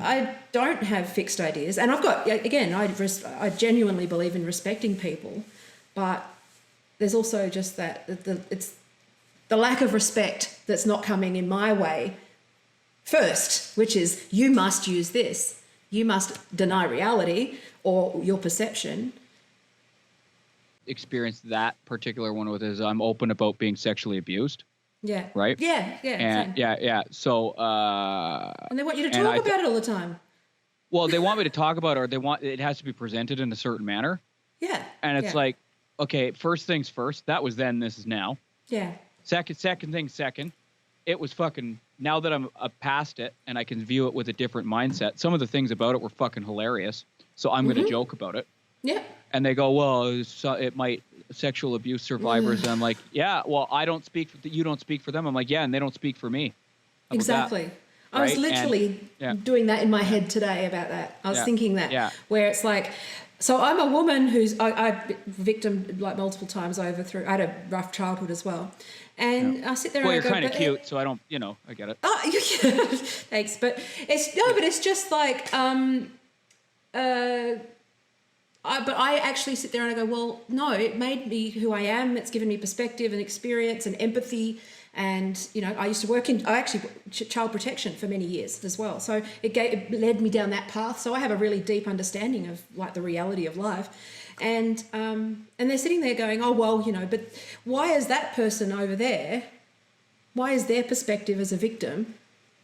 I don't have fixed ideas, and I've got, again, I genuinely believe in respecting people, but there's also just that it's the lack of respect that's not coming in my way first, which is you must use this, you must deny reality or your perception. Experienced that particular one with is I'm open about being sexually abused. Yeah. Right. Yeah. And yeah. So. And they want you to talk about it all the time. Well, they want me to talk about it, or it has to be presented in a certain manner. Yeah. And it's like, okay, first things first. That was then. This is now. Yeah. Second thing second. It was fucking. Now that I'm past it and I can view it with a different mindset, some of the things about it were fucking hilarious. So I'm going to joke about it. Yeah. And they go, well, so it might sexual abuse survivors. And I'm like, yeah, well, you don't speak for them. I'm like, yeah, and they don't speak for me. Exactly. That? I was literally doing that in my head today about that. I was thinking that, where it's like, so I'm a woman who's, I've victim like multiple times over through, I had a rough childhood as well. And I sit there and I go, you're kind of cute, so I don't, I get it. Oh, thanks. But it's just like, but I actually sit there and I go, well, no, it made me who I am. It's given me perspective and experience and empathy. And, I used to work in child protection for many years as well. So it led me down that path. So I have a really deep understanding of like the reality of life. And they're sitting there going, oh, well, but why is that person over there, why is their perspective as a victim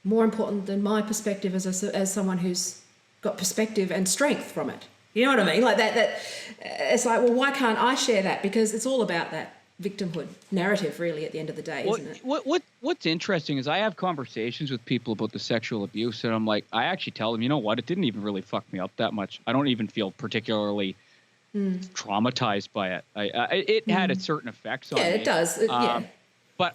more important than my perspective as someone who's got perspective and strength from it? You know what I mean? Like that it's like, well, why can't I share that? Because it's all about that victimhood narrative, really, at the end of the day, isn't it? What's interesting is I have conversations with people about the sexual abuse, and I'm like, I actually tell them, you know what? It didn't even really fuck me up that much. I don't even feel particularly traumatized by it. It had a certain effects on me. Yeah, it does. But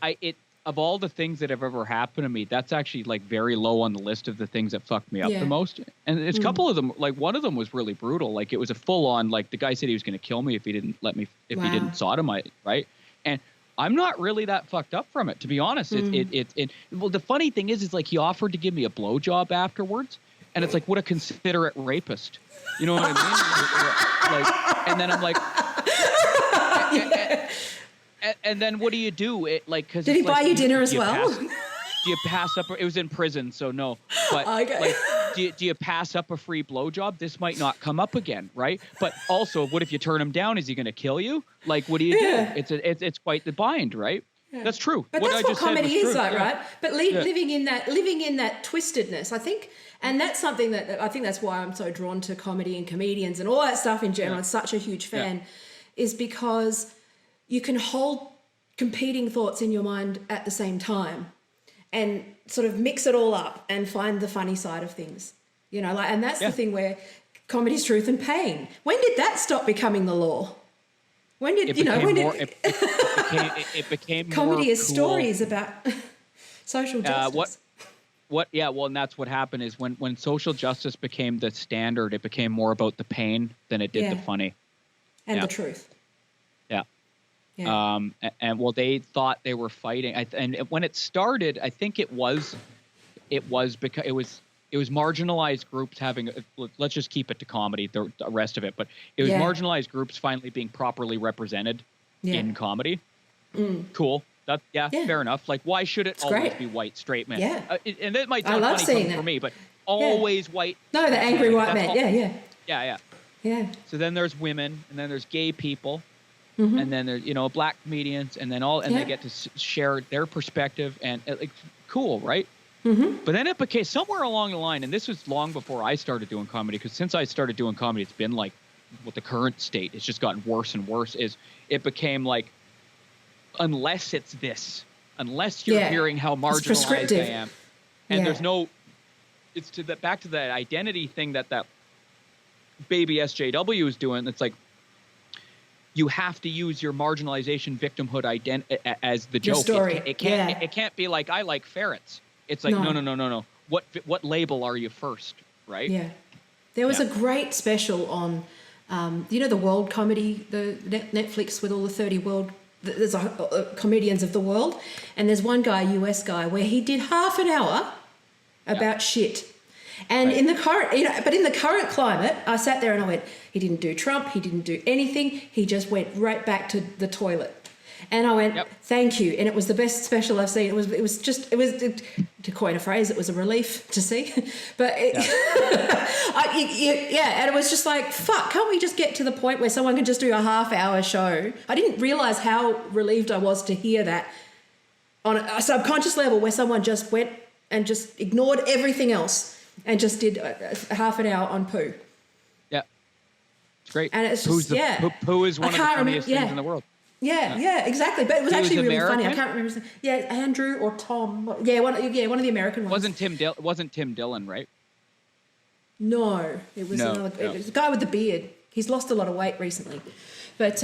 of all the things that have ever happened to me, that's actually like very low on the list of the things that fucked me up the most. And it's a couple of them, like one of them was really brutal. Like it was a full on, like the guy said he was going to kill me if he didn't he didn't sodomize, right? And I'm not really that fucked up from it, to be honest. Well, the funny thing is like he offered to give me a blowjob afterwards. And it's like, what a considerate rapist. You know what I mean? Like, and then I'm like, and then what do you do? Cause did he buy you dinner as well? Do you pass up? It was in prison, so no. But do you pass up a free blowjob? This might not come up again, right? But also, what if you turn him down? Is he going to kill you? Like, what do you do? It's quite the bind, right? Yeah. That's true. But that's what comedy is like, right? But living in that twistedness, I think, and that's something that I think that's why I'm so drawn to comedy and comedians and all that stuff in general. I'm such a huge fan, is because you can hold competing thoughts in your mind at the same time and sort of mix it all up and find the funny side of things, and that's the thing where comedy's truth and pain. When did that stop becoming the law? When did, it became comedy more is cool. Stories about social justice. And that's what happened is when social justice became the standard, it became more about the pain than it did the funny. And the truth. Yeah. And they thought they were fighting. And when it started, I think it was because it was marginalized groups having. Let's just keep it to comedy. The rest of it, but it was marginalized groups finally being properly represented in comedy. Cool. Fair enough. Like, why should it always be white straight men? Yeah. And that might sound funny coming from me, but always white. No, the angry white men. Yeah. So then there's women, and then there's gay people. And then there's black comedians, and then they get to share their perspective, and cool, right? But then it became somewhere along the line, and this was long before I started doing comedy, because since I started doing comedy, it's been like what the current state, it's just gotten worse and worse, is it became like, unless it's this, unless you're hearing how marginalized I am, and there's no, it's to that, back to that identity thing that baby SJW is doing. It's like, you have to use your marginalization, victimhood as the joke. Story. It can't be like, I like ferrets. It's like, no. What label are you first, right? Yeah. There was a great special on, the world comedy, the Netflix with all the 30 world, there's comedians of the world, and there's one guy, US guy, where he did half an hour about shit. And in the current, but in the current climate, I sat there and I went, he didn't do Trump, he didn't do anything, he just went right back to the toilet. And I went, thank you. And it was the best special I've seen. It was to coin a phrase, it was a relief to see. But and it was just like, fuck, can't we just get to the point where someone can just do a half-hour show? I didn't realise how relieved I was to hear that on a subconscious level, where someone just went and just ignored everything else and just did a half an hour on poo. Yeah. It's great. And it's just, poo is one of the funniest things in the world. Yeah, exactly. But it was actually really funny. I can't remember his name. Yeah, Andrew or Tom. Yeah, one of the American ones. Wasn't Tim Dillon, right? No, it was another. It was a guy with the beard. He's lost a lot of weight recently, but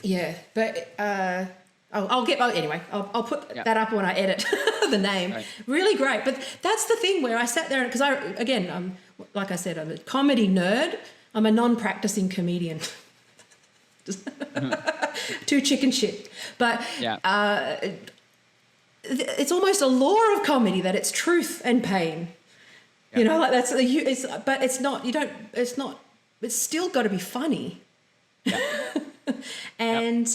anyway. I'll put that up when I edit the name. Right. Really great. But that's the thing where I sat there because like I said, I'm a comedy nerd. I'm a non-practicing comedian. Too chicken shit. But it's almost a law of comedy that it's truth and pain. Yeah. Like that's but it's not. It's still got to be funny. Yeah. And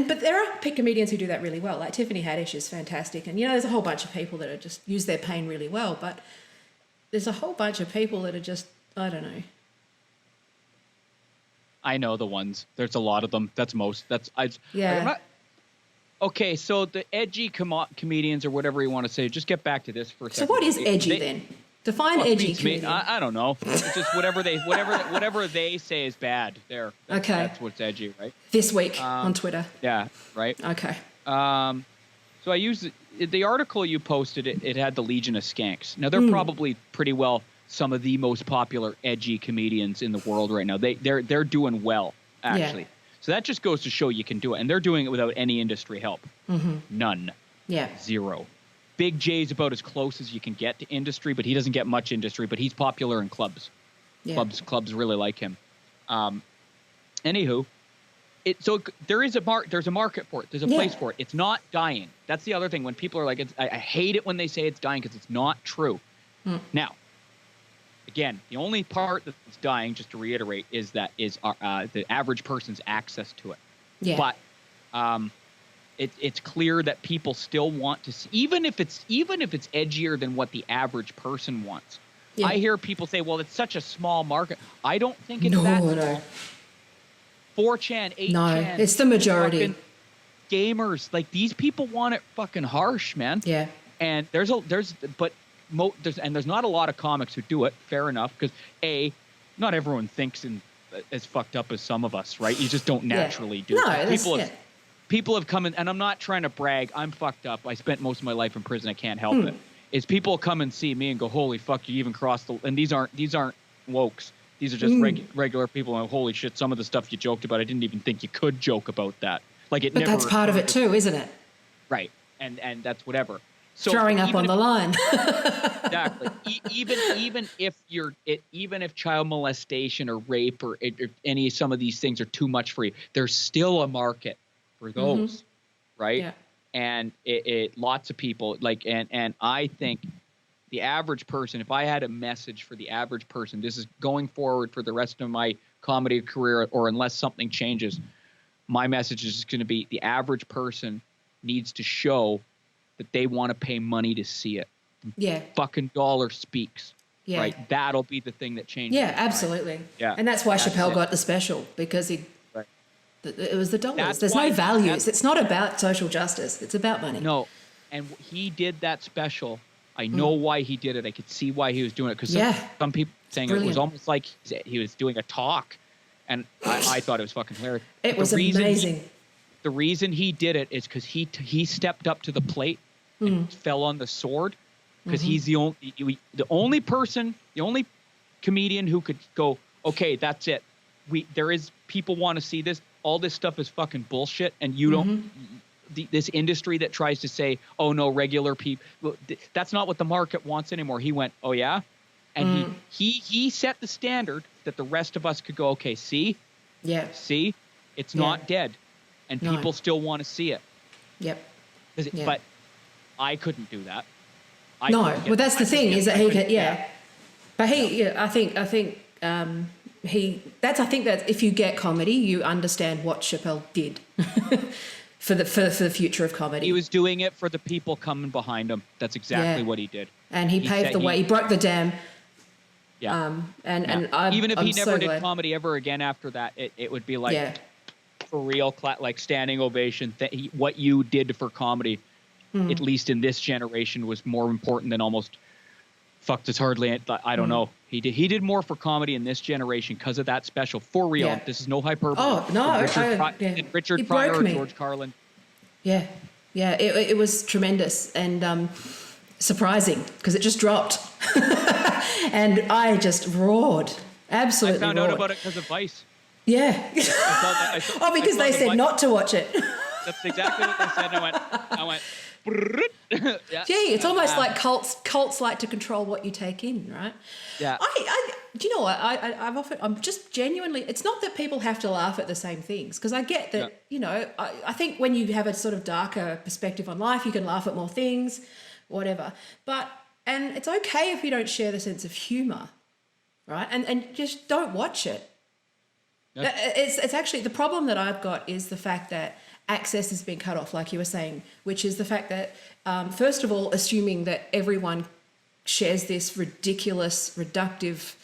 but there are comedians who do that really well. Like Tiffany Haddish is fantastic, and there's a whole bunch of people that are just use their pain really well. But there's a whole bunch of people that are just, I don't know. I know the ones. There's a lot of them. Okay, so the edgy comedians or whatever you want to say, just get back to this for a second. So what is edgy then? Define edgy comedian. I don't know. It's just whatever they say is bad. That's what's edgy, right? This week on Twitter. Yeah, right. Okay. So I used the article you posted. It had the Legion of Skanks. Now they're probably pretty well some of the most popular edgy comedians in the world right now. They're doing well, actually. Yeah. So that just goes to show you can do it. And they're doing it without any industry help. Mm-hmm. None. Yeah. Zero. Big J's about as close as you can get to industry, but he doesn't get much industry, but he's popular in clubs. Yeah. Clubs really like him. Anywho, there's a market for it. There's a place for it. It's not dying. That's the other thing. When people are like, I hate it when they say it's dying because it's not true. Now, again, the only part that's dying, just to reiterate, is the average person's access to it. Yeah. But it's clear that people still want to see, even if it's edgier than what the average person wants. Yeah. I hear people say, "Well, it's such a small market." I don't think it's that small. 4chan, 8chan. No, it's the majority. Gamers, like these people want it fucking harsh, man. Yeah. And there's not a lot of comics who do it. Fair enough, because not everyone thinks as fucked up as some of us, right? You just don't naturally do it. People have come in, and I'm not trying to brag. I'm fucked up. I spent most of my life in prison. I can't help it. Is people come and see me and go, "Holy fuck, you even crossed the..." And these aren't wokes. These are just regular people. And holy shit, some of the stuff you joked about, I didn't even think you could joke about that. But that's part of it too, isn't it? Right, and that's whatever. So throwing up on the line. Exactly. Even if child molestation or rape or some of these things are too much for you, there's still a market for those, right? Yeah. And it lots of people and I think the average person, if I had a message for the average person, this is going forward for the rest of my comedy career, or unless something changes, my message is going to be the average person needs to show that they want to pay money to see it. Yeah. Fucking dollar speaks. Yeah. Right. That'll be the thing that changes. Yeah, absolutely. Right? Yeah. And that's why Chappelle got the special, because it was the dollars. There's no values. It's not about social justice. It's about money. No. And he did that special. I know why he did it. I could see why he was doing it. Because some people saying it was almost like he was doing a talk. And I thought it was fucking hilarious. It was amazing. The reason he did it is because he stepped up to the plate and fell on the sword. Because he's the only comedian who could go, okay, that's it. People want to see this. All this stuff is fucking bullshit. And you don't... this industry that tries to say, oh no, regular people, that's not what the market wants anymore. He went, oh yeah, and he set the standard that the rest of us could go, okay, see, it's not dead, and people still want to see it. But I couldn't do that. Well, that's the thing is that he could, but I think that if you get comedy, you understand what Chappelle did. For the future of comedy. He was doing it for the people coming behind him. That's exactly what he did. And he paved the way. He broke the dam. And even if he never did comedy ever again after that, it would be like for real, like standing ovation. What you did for comedy, at least in this generation, was more important than almost fucked us hardly. I don't know. He did more for comedy in this generation because of that special. For real. This is no hyperbole. Oh, no. Richard Pryor or George Carlin. Yeah. It was tremendous and surprising because it just dropped. And I just roared. Absolutely I found out about it because of Vice. Yeah. Because they said not to watch it. That's exactly what they said. I went. Gee, it's almost like cults like to control what you take in, right? Yeah. Do you know what? I'm just genuinely, it's not that people have to laugh at the same things, because I get that, I think when you have a sort of darker perspective on life, you can laugh at more things, whatever. And it's okay if you don't share the sense of humour, right? And just don't watch it. Yeah. It's actually, the problem that I've got is the fact that access has been cut off, like you were saying, which is the fact that, first of all, assuming that everyone shares this ridiculous, reductive,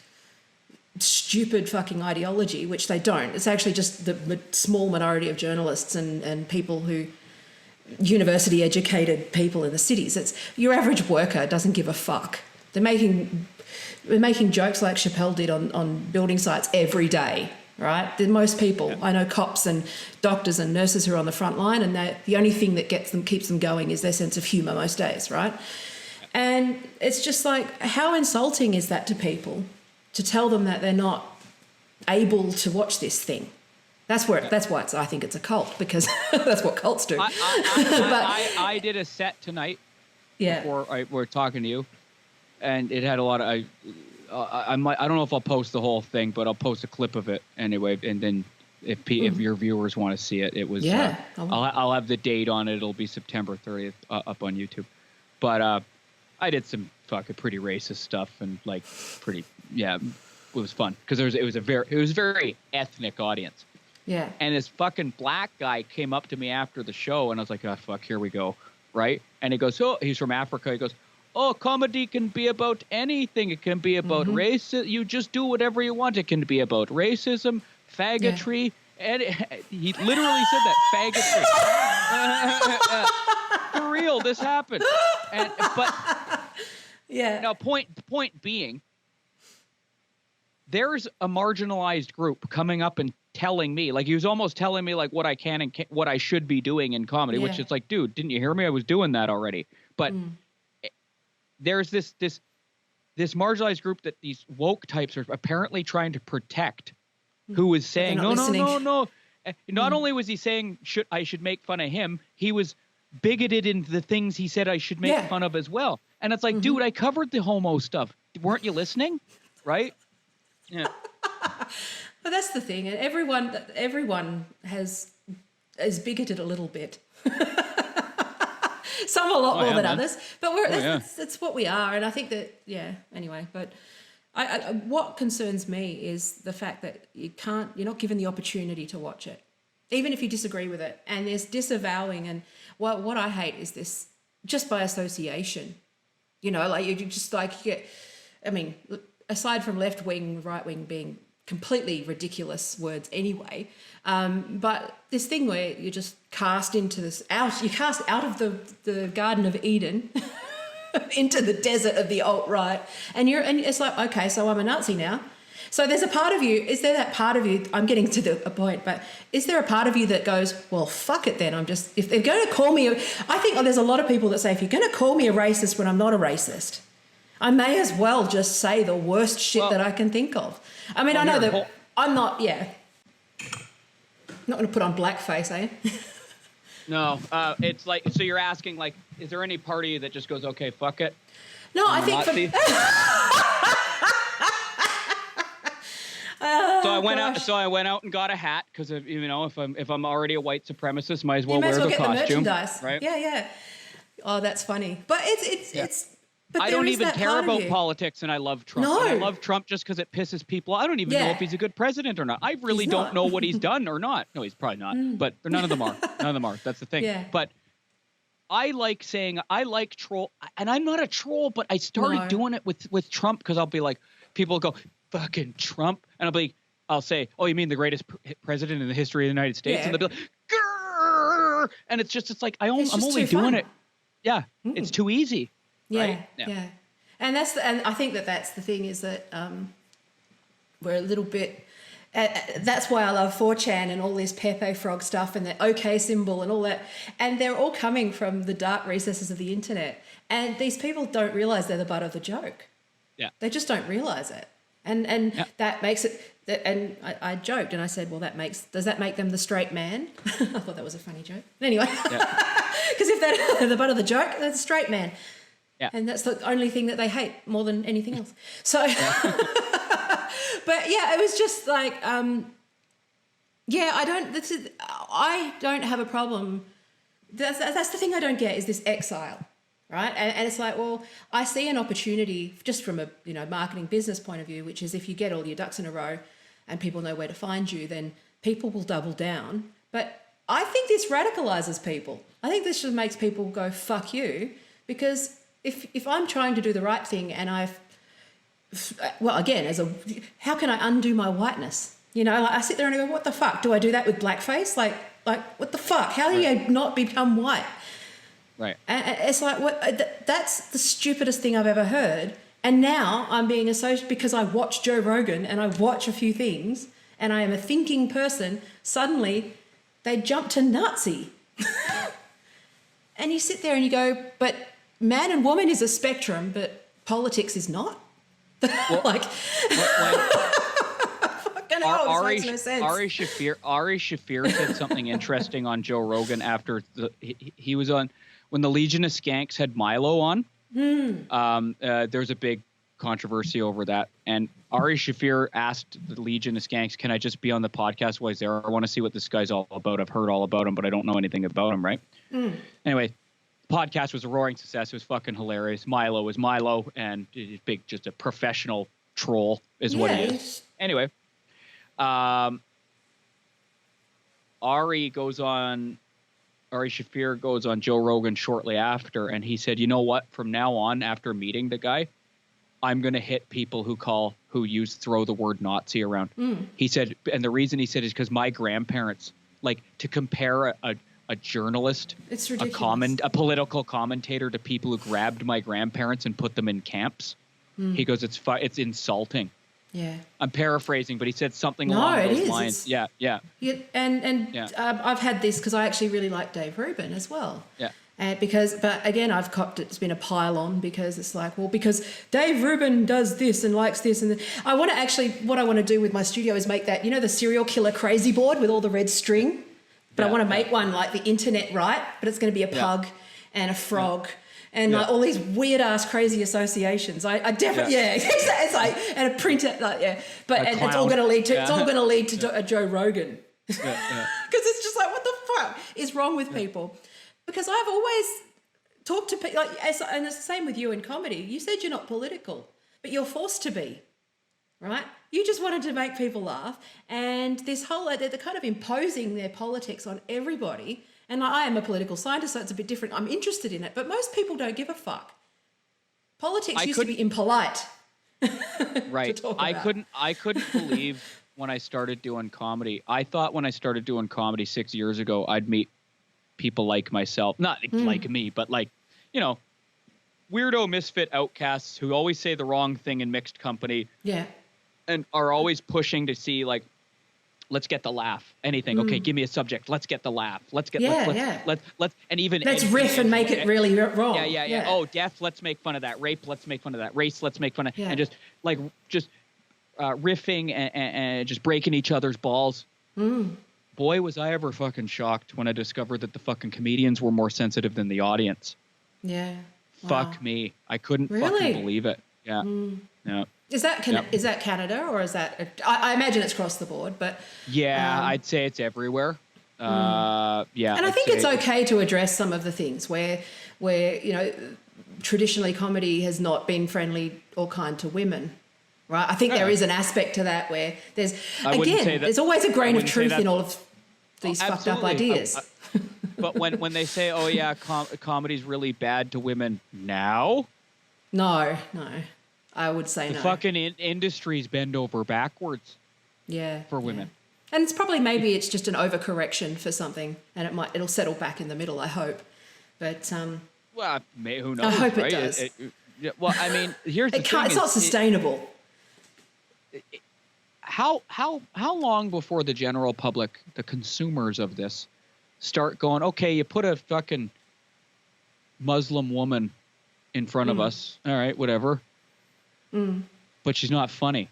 stupid fucking ideology, which they don't. It's actually just the small minority of journalists and people who, university-educated people in the cities. It's your average worker doesn't give a fuck. They're making jokes like Chappelle did on building sites every day. Right? Most people, I know cops and doctors and nurses who are on the front line, and the only thing that keeps them going is their sense of humour most days, right? And it's just like, how insulting is that to people to tell them that they're not able to watch this thing? That's why I think it's a cult, because that's what cults do. I did a set tonight before we're talking to you, and it had a lot of. I don't know if I'll post the whole thing, but I'll post a clip of it anyway. And then if your viewers want to see it, it was. I'll have the date on it. It'll be September 30th up on YouTube. But I did some fucking pretty racist stuff and like pretty. Yeah, it was fun because it was a very ethnic audience. Yeah. And this fucking black guy came up to me after the show, and I was like, "Oh fuck, here we go." Right? And he goes, "Oh, he's from Africa." He goes, "Oh, comedy can be about anything. It can be about race. You just do whatever you want. It can be about racism, faggotry." And he literally said that, faggotry. For real, this happened. Now, point being, there's a marginalized group coming up and telling me, like he was almost telling me like what I can and what I should be doing in comedy, which is like, dude, didn't you hear me? I was doing that already. But there's this marginalized group that these woke types are apparently trying to protect, who is saying, no. Not only was he saying I should make fun of him, he was bigoted in the things he said I should make fun of as well. And it's like, dude, I covered the homo stuff. Weren't you listening? Right? Yeah. But that's the thing. And everyone is bigoted a little bit. Some a lot more than others, but that's what we are. And I think that, anyway, but what concerns me is the fact that you're not given the opportunity to watch it, even if you disagree with it. And there's disavowing. And what I hate is this just by association, like you just like, aside from left wing, right wing being completely ridiculous words anyway. But this thing where you're just cast into you're cast out of the Garden of Eden into the desert of the alt-right. And it's like, okay, so I'm a Nazi now. So there's a part of you, is there that part of you, I'm getting to a point, but is there a part of you that goes, well, fuck it then, if they're going to call me, I think there's a lot of people that say, if you're going to call me a racist when I'm not a racist, I may as well just say the worst shit that I can think of. I mean, I know that I'm not, not going to put on blackface, eh? No, it's like, so you're asking, like, is there any part of you that just goes, okay, fuck it? No, I think So I went out and got a hat because if I'm already a white supremacist, might as well wear the costume, the merchandise. Right? Yeah. Oh, that's funny. But it's. But I don't even care about politics, and I love Trump. No. And I love Trump just because it pisses people. I don't even know if he's a good president or not. I really don't know what he's done or not. No, he's probably not. But none of them are. None of them are. That's the thing. Yeah. But I like saying I like troll, and I'm not a troll, but I started doing it with Trump because I'll be like, people will go, fucking Trump, and I'll say, oh, you mean the greatest president in the history of the United States? And they'll be like, grrr! And it's like I'm only doing it. Yeah, it's too easy. Yeah, right? Yeah. And and I think that's the thing is that we're a little bit. That's why I love 4chan and all this Pepe Frog stuff and the OK symbol and all that. And they're all coming from the dark recesses of the internet. And these people don't realise they're the butt of the joke. Yeah, they just don't realise it. And that makes it. And I joked and I said, well, does that make them the straight man? I thought that was a funny joke. But anyway, because if they're the butt of the joke, they're the straight man. Yeah. And that's the only thing that they hate more than anything else. So, but yeah, it was just like, I don't have a problem. That's the thing I don't get is this exile, right? And it's like, well, I see an opportunity just from a marketing business point of view, which is if you get all your ducks in a row and people know where to find you, then people will double down. But I think this radicalizes people. I think this just makes people go, fuck you, because if I'm trying to do the right thing and how can I undo my whiteness? I sit there and I go, what the fuck? Do I do that with blackface? Like what the fuck? How do you not become white? Right. And it's like, that's the stupidest thing I've ever heard. And now I'm being associated because I watch Joe Rogan and I watch a few things and I am a thinking person. Suddenly they jump to Nazi. And you sit there and you go, but man and woman is a spectrum, but politics is not. Well, Ari Shaffir said something interesting on Joe Rogan after he was on when the Legion of Skanks had Milo on. There's a big controversy over that, and Ari Shaffir asked the Legion of Skanks, "Can I just be on the podcast while he's there? I want to see what this guy's all about. I've heard all about him, but I don't know anything about him." Right? Anyway. Podcast was a roaring success. It was fucking hilarious. Milo was Milo, and just a professional troll is what he is. Anyway, Ari Shaffir goes on Joe Rogan shortly after, and he said, you know what? From now on, after meeting the guy, I'm going to hit people who throw the word Nazi around. He said, and the reason he said is because my grandparents, like, to compare a journalist, a political commentator to people who grabbed my grandparents and put them in camps. He goes, it's insulting. Yeah. I'm paraphrasing, but he said something along those lines. Yeah. I've had this because I actually really like Dave Rubin as well. Yeah. But again, I've copped it. It's been a pile-on because it's like, well, because Dave Rubin does this and likes this. And what I want to do with my studio is make that, the serial killer crazy board with all the red string. But I want to make one like the internet, right? But it's going to be a pug and a frog and like all these weird ass crazy associations. I definitely it's like and a printer But it's all going to lead to a Joe Rogan because it's just like what the fuck is wrong with people? Because I've always talked to people and it's the same with you in comedy. You said you're not political, but you're forced to be. Right? You just wanted to make people laugh, and this whole they're kind of imposing their politics on everybody. And I am a political scientist, so it's a bit different. I'm interested in it, but most people don't give a fuck. Politics used to be impolite. Right. I couldn't believe when I started doing comedy. I thought when I started doing comedy 6 years ago, I'd meet people like myself, not like me, but like weirdo misfit outcasts who always say the wrong thing in mixed company. Yeah. And are always pushing to see, like, let's get the laugh. Anything. Okay, give me a subject. Let's get the laugh. Let's and even let's riff and make it really wrong. Yeah. Oh, death. Let's make fun of that. Rape. Let's make fun of that. Race. Let's make fun of and just riffing and just breaking each other's balls. Boy, was I ever fucking shocked when I discovered that the fucking comedians were more sensitive than the audience. Yeah. Fuck me. I couldn't fucking believe it. Yeah. Yeah. Is that Canada, or is that? I imagine it's across the board, but I'd say it's everywhere. Yeah, and I think it's okay to address some of the things where traditionally comedy has not been friendly or kind to women, right? I think there is an aspect to that where there's there's always a grain of truth in all of these fucked up ideas. But when they say, oh yeah, comedy's really bad to women now, no. I would say no. The fucking industries bend over backwards. Yeah. For women. Yeah. And it's probably maybe it's just an overcorrection for something, and it'll settle back in the middle, I hope. But well, who knows? I hope right? it does. Well, I mean, here's the thing: it's not sustainable. How long before the general public, the consumers of this, start going, okay, you put a fucking Muslim woman in front of us, all right, whatever. But she's not funny.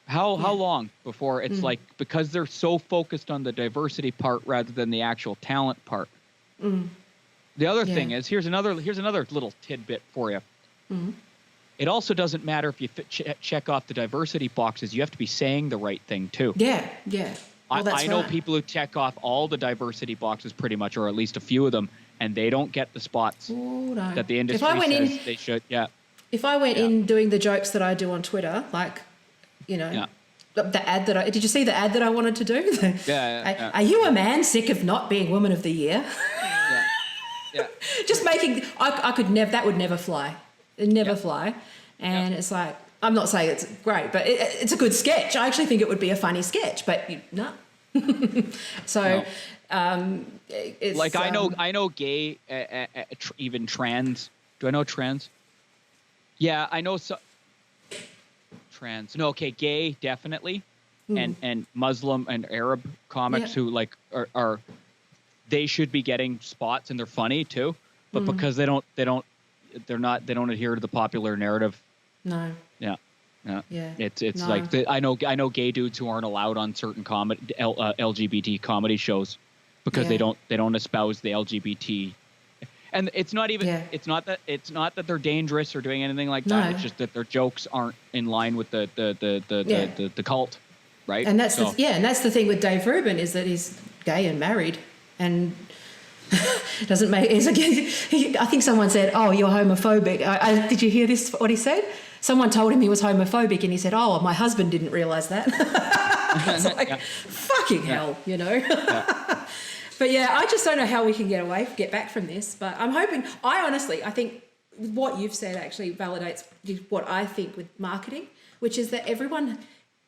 How long before it's like, because they're so focused on the diversity part rather than the actual talent part. The other thing is, here's another little tidbit for you. It also doesn't matter if you check off the diversity boxes. You have to be saying the right thing too. Yeah. Well, I know people who check off all the diversity boxes pretty much, or at least a few of them, and they don't get the spots that the industry says they should. Yeah. If I went in doing the jokes that I do on Twitter, like, the ad that did you see the ad that I wanted to do? Are you a man sick of not being Woman of the Year? Yeah. Just making, I could never, that would never fly. It'd never fly. And it's like, I'm not saying it's great, but it's a good sketch. I actually think it would be a funny sketch, but no. So, it's like, I know gay, even trans. Do I know trans? Yeah, I know trans. No, okay, gay definitely, and Muslim and Arab comics who like are they should be getting spots and they're funny too, but because they don't adhere to the popular narrative. No. Yeah. It's like I know gay dudes who aren't allowed on certain LGBT comedy shows because they don't espouse the LGBT. And it's not even it's not that they're dangerous or doing anything like that. It's just that their jokes aren't in line with the cult, right? And that's the thing with Dave Rubin is that he's gay and married, and doesn't make. I think someone said, "Oh, you're homophobic." Did you hear this? What he said? Someone told him he was homophobic, and he said, "Oh, my husband didn't realize that." It's like, fucking hell, But I just don't know how we can get back from this. But I'm hoping, I think what you've said actually validates what I think with marketing, which is that everyone,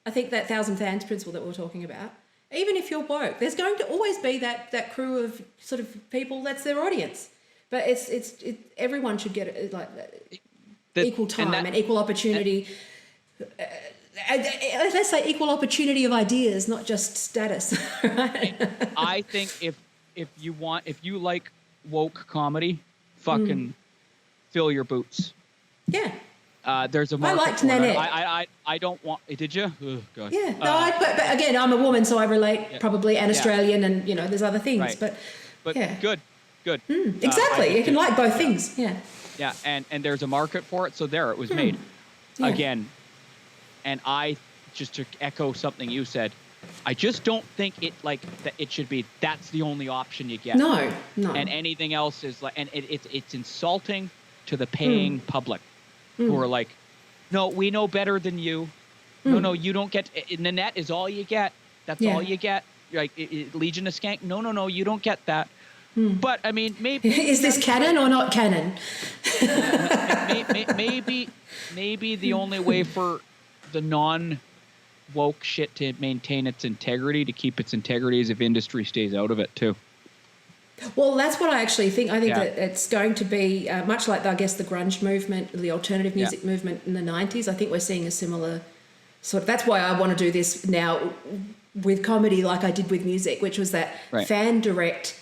I think that 1,000 fans principle that we're talking about, even if you're woke, there's going to always be that crew of sort of people, that's their audience. But everyone should get equal time and equal opportunity. Let's say equal opportunity of ideas, not just status. Right? I think if you like woke comedy, fucking fill your boots. Yeah. There's a market. I liked Nanette. I don't want. Did you? Oh, God. Yeah. No. But again, I'm a woman, so I relate probably, and Australian, and there's other things. Right. But good. Exactly. You can like both things. Yeah. Yeah, and there's a market for it, so it was made. Again. And just to echo something you said, I just don't think that it should be that's the only option you get. No. And anything else is and it's insulting to the paying public who are like, no, we know better than you. No, you don't get. Nanette is all you get. That's all you get. Like Legion of Skank. No, you don't get that. But I mean, maybe is this canon or not canon? maybe the only way for the non-woke shit to maintain its integrity, to keep its integrity, is if industry stays out of it too. Well, that's what I actually think. I think Yeah. that it's going to be much like, I guess, the grunge movement, the alternative music movement in the 90s. I think we're seeing a similar sort of... That's why I want to do this now with comedy like I did with music, which was that fan direct,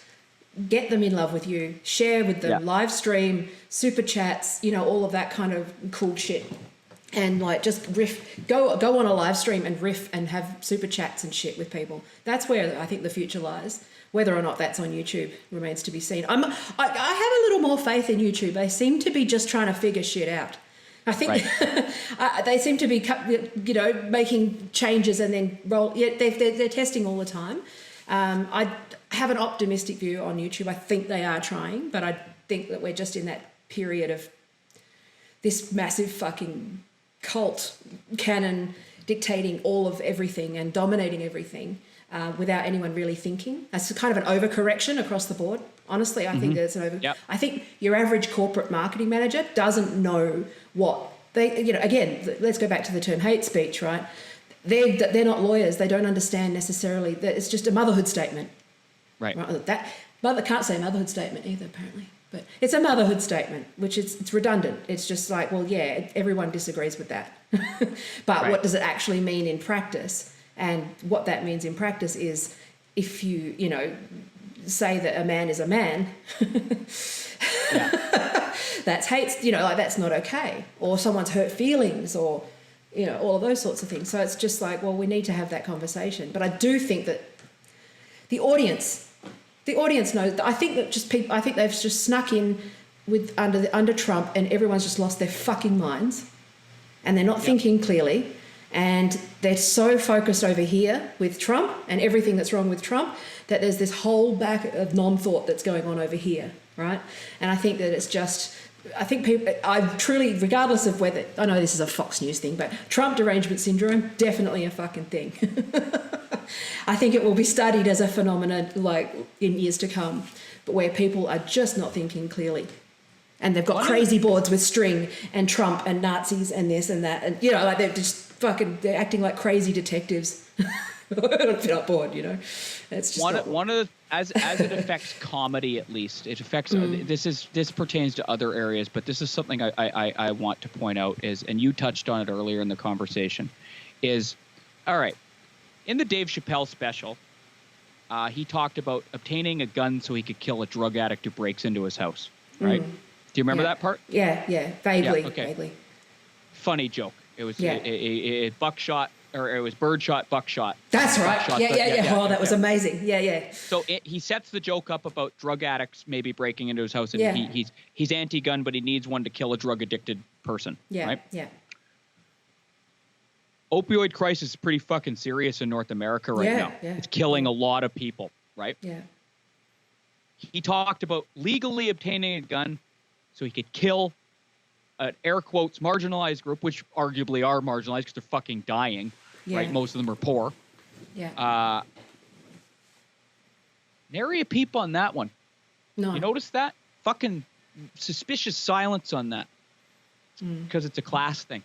get them in love with you, share with them, live stream, super chats, you know, all of that kind of cool shit. And like just riff, go on a live stream and riff and have super chats and shit with people. That's where I think the future lies. Whether or not that's on YouTube remains to be seen. I have a little more faith in YouTube. They seem to be just trying to figure shit out. I think they seem to be, you know, making changes and then roll. Yeah, they're testing all the time. I have an optimistic view on YouTube. I think they are trying, but I think that we're just in that period of this massive fucking cult canon dictating all of everything and dominating everything without anyone really thinking. That's kind of an overcorrection across the board. Honestly, I think there's an over... Yep. I think your average corporate marketing manager doesn't know what they... You know, again, let's go back to the term hate speech, right? They're not lawyers. They don't understand necessarily that it's just a motherhood statement. Right. That mother can't say motherhood statement either, apparently. But it's a motherhood statement, which it's redundant. It's just like, well, yeah, everyone disagrees with that. But what does it actually mean in practice? And what that means in practice is if you know, say that a man is a man, that's hate, you know, like that's not okay. Or someone's hurt feelings or, you know, all of those sorts of things. So it's just like, well, we need to have that conversation. But I do think that the audience knows. I think that just people. I think they've just snuck in with under Trump, and everyone's just lost their fucking minds, and they're not thinking clearly, and they're so focused over here with Trump and everything that's wrong with Trump that there's this whole back of non-thought that's going on over here, right? And I think that it's just. I think people. I truly, regardless of whether I know this is a Fox News thing, but Trump derangement syndrome definitely a fucking thing. I think it will be studied as a phenomenon like in years to come, but where people are just not thinking clearly. And they've got crazy boards with string and Trump and Nazis and this and that. And, you know, like they're acting like crazy detectives. I'm not bored, you know. It's just one of the, as it affects comedy, at least it affects, this pertains to other areas, but this is something I want to point out is, and you touched on it earlier in the conversation, is, all right, in the Dave Chappelle special, he talked about obtaining a gun so he could kill a drug addict who breaks into his house, right? Do you remember that part? Yeah, vaguely. Yeah, okay. Vaguely. Funny joke. It was a buckshot, or it was birdshot, buckshot. That's right. Buckshot, yeah. Oh, that was amazing. Yeah. So he sets the joke up about drug addicts maybe breaking into his house, and he's anti-gun, but he needs one to kill a drug-addicted person, right? Yeah. Opioid crisis is pretty fucking serious in North America right now. Yeah. It's killing a lot of people, right? Yeah. He talked about legally obtaining a gun so he could kill an air quotes marginalized group, which arguably are marginalized because they're fucking dying, right? Most of them are poor. Yeah. Nary a peep on that one. No. You notice that? Fucking suspicious silence on that. Because it's a class thing.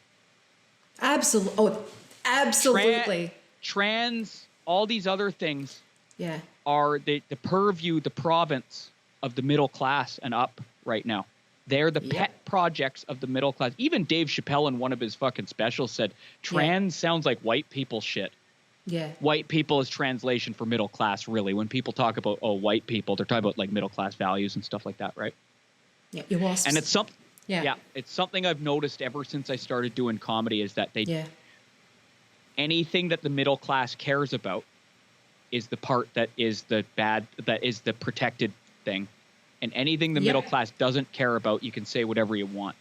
Absolutely. Trans, all these other things Yeah. are the purview, the province of the middle class and up right now. They're the pet projects of the middle class. Even Dave Chappelle in one of his fucking specials said, trans sounds like white people shit. Yeah. White people is translation for middle class, really. When people talk about, white people, they're talking about like middle class values and stuff like that, right? Yeah, your wasps. And it's something. Yeah, it's something I've noticed ever since I started doing comedy is that anything that the middle class cares about is the part that is the bad, that is the protected thing. And anything the middle class doesn't care about, you can say whatever you want.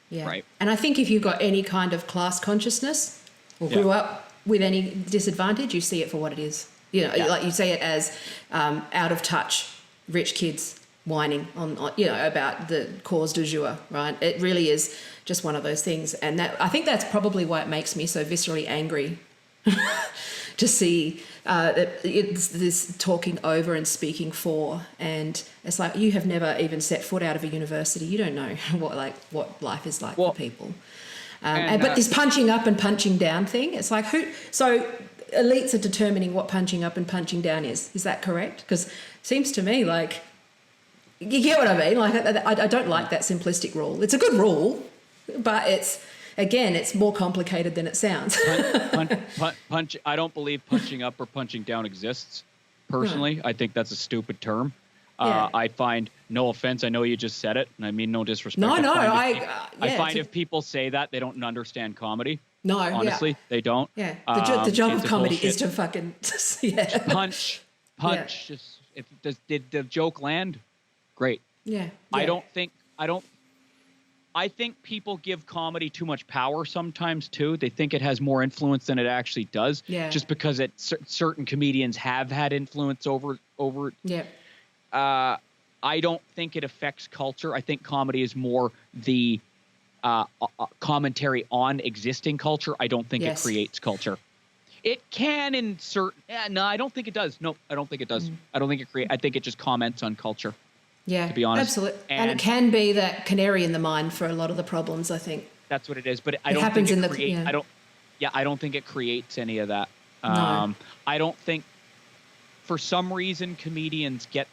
Yeah. Right. And I think if you've got any kind of class consciousness or grew up with any disadvantage, you see it for what it is. You know, like you see it as out of touch rich kids whining on about the cause du jour, right? It really is just one of those things. And that I think that's probably why it makes me so viscerally angry to see that it's this talking over and speaking for. And it's like, you have never even set foot out of a university. You don't know what life is like for people. But this punching up and punching down thing, it's like so elites are determining what punching up and punching down is. Is that correct? Because it seems to me like You get what I mean? Like, I don't like that simplistic rule. It's a good rule, but it's more complicated than it sounds. Punch. I don't believe punching up or punching down exists. Personally, I think that's a stupid term. I find, no offense, I know you just said it, and I mean no disrespect. I find if people say that, they don't understand comedy. No, honestly, they don't. Yeah, the job of comedy is to fucking punch. Yeah. Just did the joke land? Great. Yeah. I think people give comedy too much power sometimes too. They think it has more influence than it actually does. Yeah. Just because certain comedians have had influence over. Yeah. I don't think it affects culture. I think comedy is more the commentary on existing culture. I don't think it creates culture. It can in certain. No, I don't think it does. No, I don't think it does. I don't think it creates. I think it just comments on culture. Yeah, to be honest, absolutely. And it can be that canary in the mine for a lot of the problems, I think. That's what it is. But I don't think it creates. I don't think it creates any of that. No. I don't think, for some reason, comedians get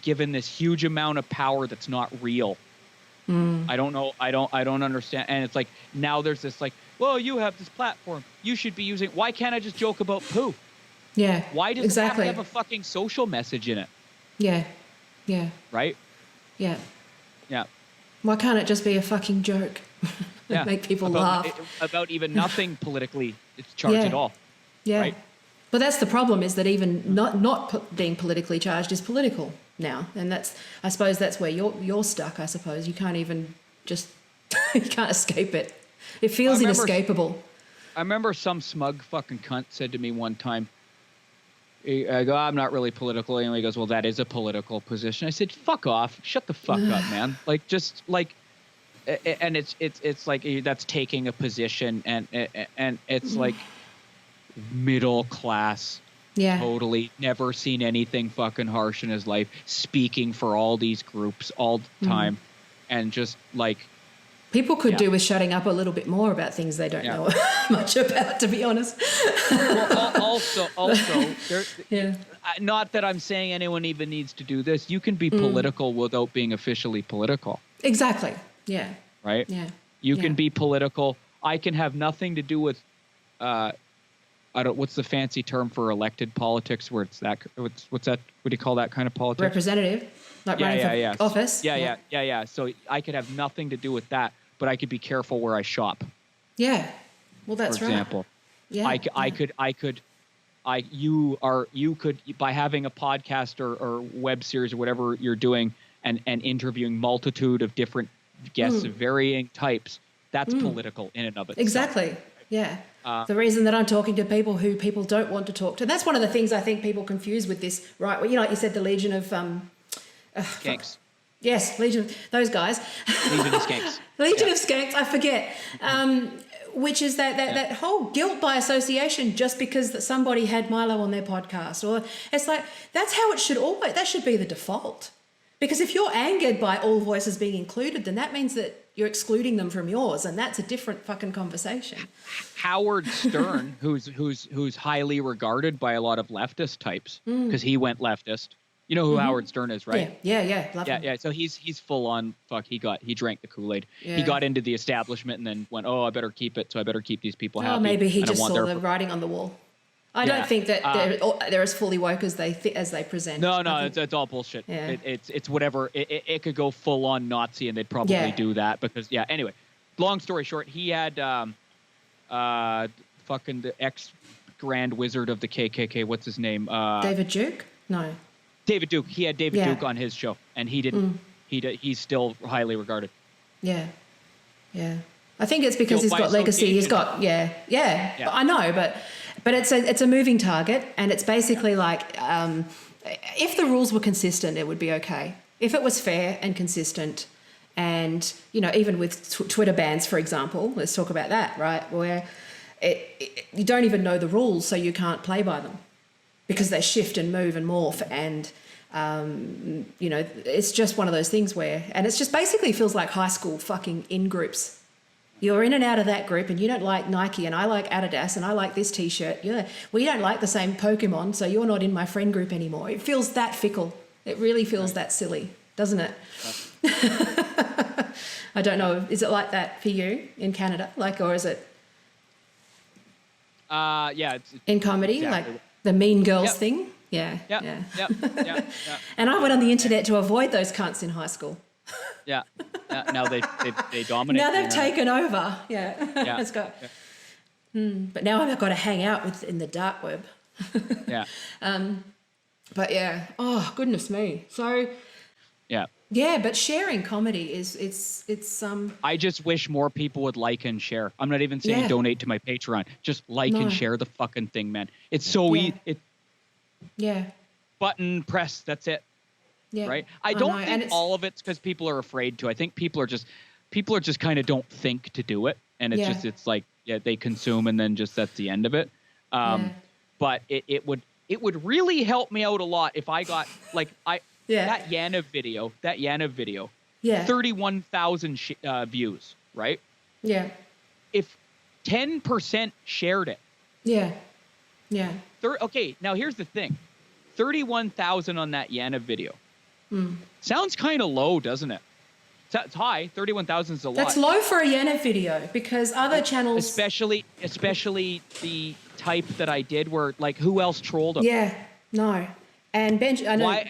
given this huge amount of power that's not real. I don't know. I don't understand. And it's like, now there's this like, well, you have this platform. You should be using. Why can't I just joke about poo? Yeah. Why does it have to have a fucking social message in it? Yeah. Yeah. Right? Yeah. Yeah. Why can't it just be a fucking joke? Yeah. Make people laugh. About even nothing politically it's charged at all. Yeah. Right? But that's the problem, is that even not being politically charged is political now. And I suppose that's where you're stuck, I suppose. You can't even just, you can't escape it. It feels inescapable. I remember some smug fucking cunt said to me one time, I go, I'm not really political anyway. He goes, well, that is a political position. I said, fuck off. Shut the fuck up, man. Like, just like, and it's like, that's taking a position, and it's like middle class. Yeah. Totally never seen anything fucking harsh in his life, speaking for all these groups all the time. And just like, people could do with shutting up a little bit more about things they don't know much about, to be honest. Well, also, not that I'm saying anyone even needs to do this. You can be political without being officially political. Exactly. Yeah. Right? Yeah. You can be political. I can have nothing to do with, what's the fancy term for elected politics where it's that, what's that, what do you call that kind of politics? Representative. Like running for office. Yeah. So I could have nothing to do with that, but I could be careful where I shop. Yeah. Well, that's for example. Right. Yeah. You could, by having a podcast or web series or whatever you're doing and interviewing multitude of different guests of varying types, that's political in and of itself. Exactly. Yeah. The reason that I'm talking to people who people don't want to talk to. That's one of the things I think people confuse with this, right? Well, like you said, the Legion of Skanks. Yes, Legion, those guys. Legion of Skanks. Legion of Skanks, I forget. Which is that whole guilt by association, just because that somebody had Milo on their podcast. Or it's like, that's how it should always, that should be the default. Because if you're angered by all voices being included, then that means that you're excluding them from yours, and that's a different fucking conversation. Howard Stern, who's highly regarded by a lot of leftist types, because he went leftist. You know who Howard Stern is, right? Yeah. Love him. Yeah. So he's full on. Fuck. He drank the Kool-Aid. Yeah. He got into the establishment and then went, I better keep it. So I better keep these people happy. Maybe he just saw the writing on the wall. I don't think that they're as fully woke as they present. No, it's all bullshit. Yeah. It's whatever. It could go full on Nazi, and they'd probably do that because Anyway, long story short, he had fucking the ex Grand Wizard of the KKK. What's his name? David Duke? No. David Duke. He had David Duke on his show, and he didn't. He's still highly regarded. Yeah. I think it's because he's got legacy. He's got I know, but it's a moving target, and it's basically like if the rules were consistent, it would be okay. If it was fair and consistent, and even with Twitter bans, for example, let's talk about that, right? Where you don't even know the rules, so you can't play by them because they shift and move and morph, and it's just one of those things where, and it's just basically feels like high school fucking in groups. You're in and out of that group, and you don't like Nike, and I like Adidas, and I like this T-shirt. We don't like the same Pokemon, so you're not in my friend group anymore. It feels that fickle. It really feels that silly, doesn't it? I don't know. Is it like that for you in Canada? Like, or is it? Yeah. It's in comedy, exactly. like the Mean Girls Yep. thing. Yeah. Yep. Yeah. Yep. Yep. Yep. And I went on the internet to avoid those cunts in high school. Yeah. Now they dominate. Now they've the internet. taken over. Yeah. Yeah. It's got. Yeah. But now I've got to hang out with in the dark web. Yeah. But yeah. Oh goodness me. So. Yeah. Yeah, but sharing comedy is it's I just wish more people would like and share. I'm not even saying donate to my Patreon. Just like and share the fucking thing, man. It's so easy. Yeah. Button press. That's it. Yeah. Right. I don't think all of it's because people are afraid to. I think people are just kind of don't think to do it, and it's like they consume and then just that's the end of it. But it would really help me out a lot if I got like that Yaniv video. Yeah. 31,000 views. Right. Yeah. If 10% shared it. Yeah. Yeah. Okay, now here's the thing. 31,000 on that Yaniv video. Sounds kind of low, doesn't it? It's high. 31,000 is a lot. That's low for a Yaniv video because other channels... Especially the type that I did where, like, who else trolled him? Yeah, no. And I know,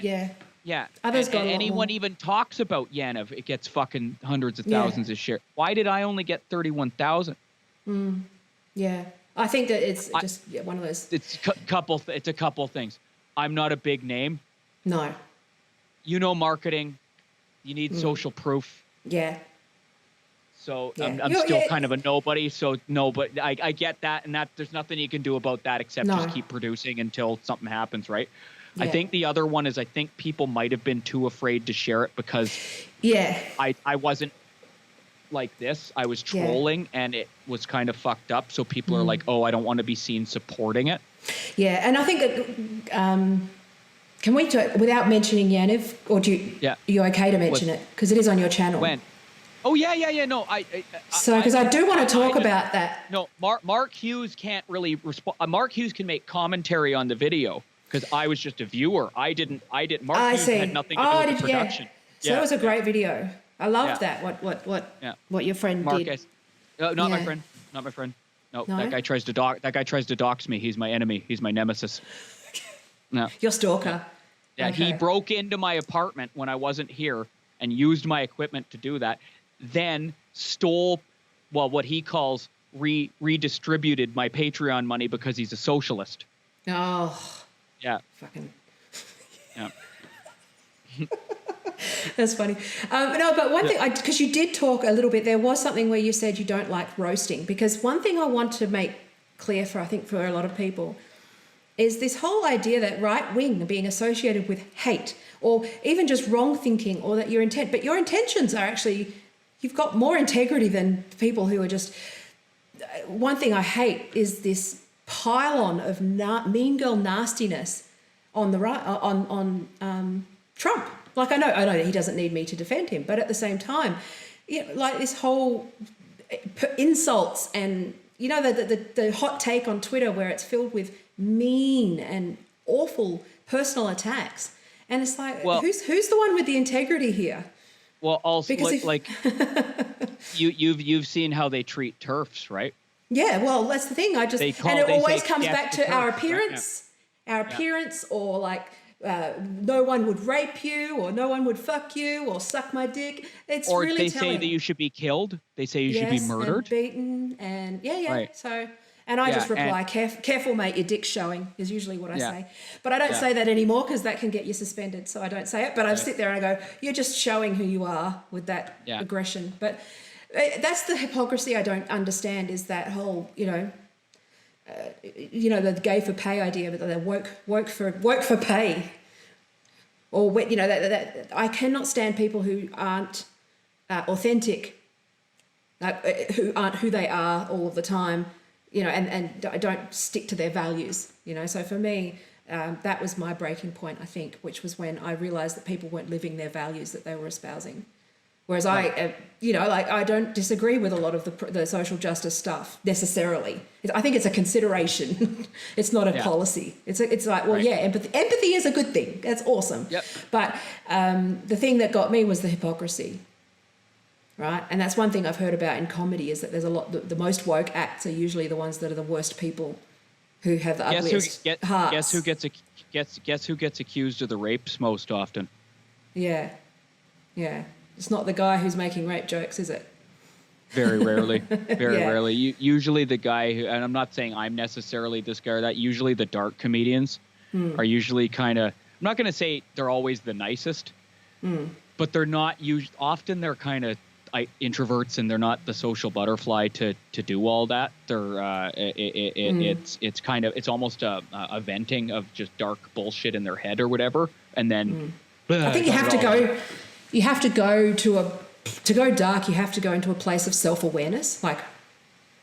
Yeah. Others got anyone even talks about Yaniv, it gets fucking hundreds of thousands of shares. Why did I only get 31,000? Yeah. I think that it's just one of those. It's a couple things. I'm not a big name. No. You know marketing. You need social proof. Yeah. So I'm still kind of a nobody. So no, but I get that, and that there's nothing you can do about that except just keep producing until something happens, right? Yeah. I think the other one is I think people might have been too afraid to share it because I wasn't like this. I was trolling and it was kind of fucked up. So people are like, oh, I don't want to be seen supporting it. Yeah, and I think that can we do it without mentioning Yaniv, or are you okay to mention it because it is on your channel? When? Oh yeah. No, because I do want to talk about that. No, Mark Hughes can't really respond. Mark Hughes can make commentary on the video because I was just a viewer. Mark Hughes had nothing to do with the production. So that was a great video. I loved that. What your friend did. Not my friend. Not my friend. No, that guy tries to dox me. He's my enemy. He's my nemesis. No. Your stalker. Yeah, okay. He broke into my apartment when I wasn't here and used my equipment to do that. Then stole, what he calls redistributed my Patreon money because he's a socialist. Oh. Yeah. Fucking. Yeah. That's funny. No, but one thing, because you did talk a little bit, there was something where you said you don't like roasting. Because one thing I want to make clear for a lot of people is this whole idea that right wing being associated with hate or even just wrong thinking or that your intentions are actually, you've got more integrity than people who are just, one thing I hate is this pile-on of mean girl nastiness on the right, on Trump. Like I know he doesn't need me to defend him, but at the same time, like this whole insults and the hot take on Twitter where it's filled with mean and awful personal attacks, and it's like, who's the one with the integrity here? Well, also you've seen how they treat TERFs, right? Yeah, well, that's the thing. It always comes back to our appearance, or like. No one would rape you, or no one would fuck you, or suck my dick. It's or really they say that you should be killed. They say you should be murdered, and beaten, and Right. So, and I just reply, "Careful, mate, your dick's showing." Is usually what I say, but I don't say that anymore because that can get you suspended. So I don't say it. But I sit there and I go, "You're just showing who you are with that aggression." But that's the hypocrisy I don't understand. Is that whole the gay for pay idea, but the woke for pay, or that I cannot stand people who aren't authentic, who aren't who they are all of the time, and don't stick to their values, So for me, that was my breaking point, I think, which was when I realised that people weren't living their values that they were espousing. Whereas I don't disagree with a lot of the social justice stuff necessarily. I think it's a consideration. It's not a policy. It's like, well, empathy is a good thing. That's awesome. Yep. But the thing that got me was the hypocrisy, right? And that's one thing I've heard about in comedy is that there's a lot. The most woke acts are usually the ones that are the worst people, who have the ugliest hearts. Guess who gets accused of the rapes most often? Yeah. It's not the guy who's making rape jokes, is it? Very rarely. Very rarely. Usually the guy who, and I'm not saying I'm necessarily this guy or that, usually the dark comedians are usually kind of, I'm not going to say they're always the nicest, but they're not, often they're kind of introverts and they're not the social butterfly to do all that. They're, it's kind of, it's almost a venting of just dark bullshit in their head or whatever. And then, I think you have to go to go dark, you have to go into a place of self-awareness,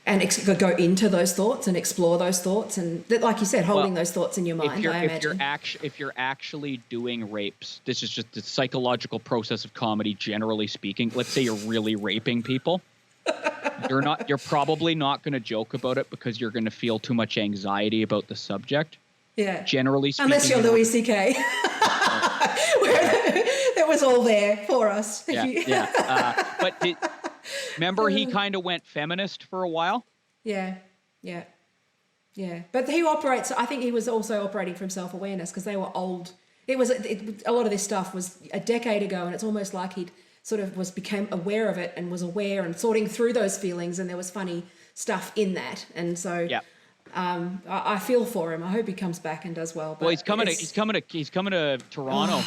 and go into those thoughts and explore those thoughts, and like you said, holding those thoughts in your mind. If you're actually doing rapes, this is just the psychological process of comedy, generally speaking. Let's say you're really raping people. You're probably not going to joke about it because you're going to feel too much anxiety about the subject. Yeah. Generally speaking. Unless you're Louis C.K. That was all there for us. But remember, he kind of went feminist for a while. Yeah. But he operates. I think he was also operating from self-awareness because they were old. A lot of this stuff was a decade ago, and it's almost like he'd sort of became aware of it and was aware and sorting through those feelings, and there was funny stuff in that, and so. Yeah. I feel for him. I hope he comes back and does well. But well, he's coming to Toronto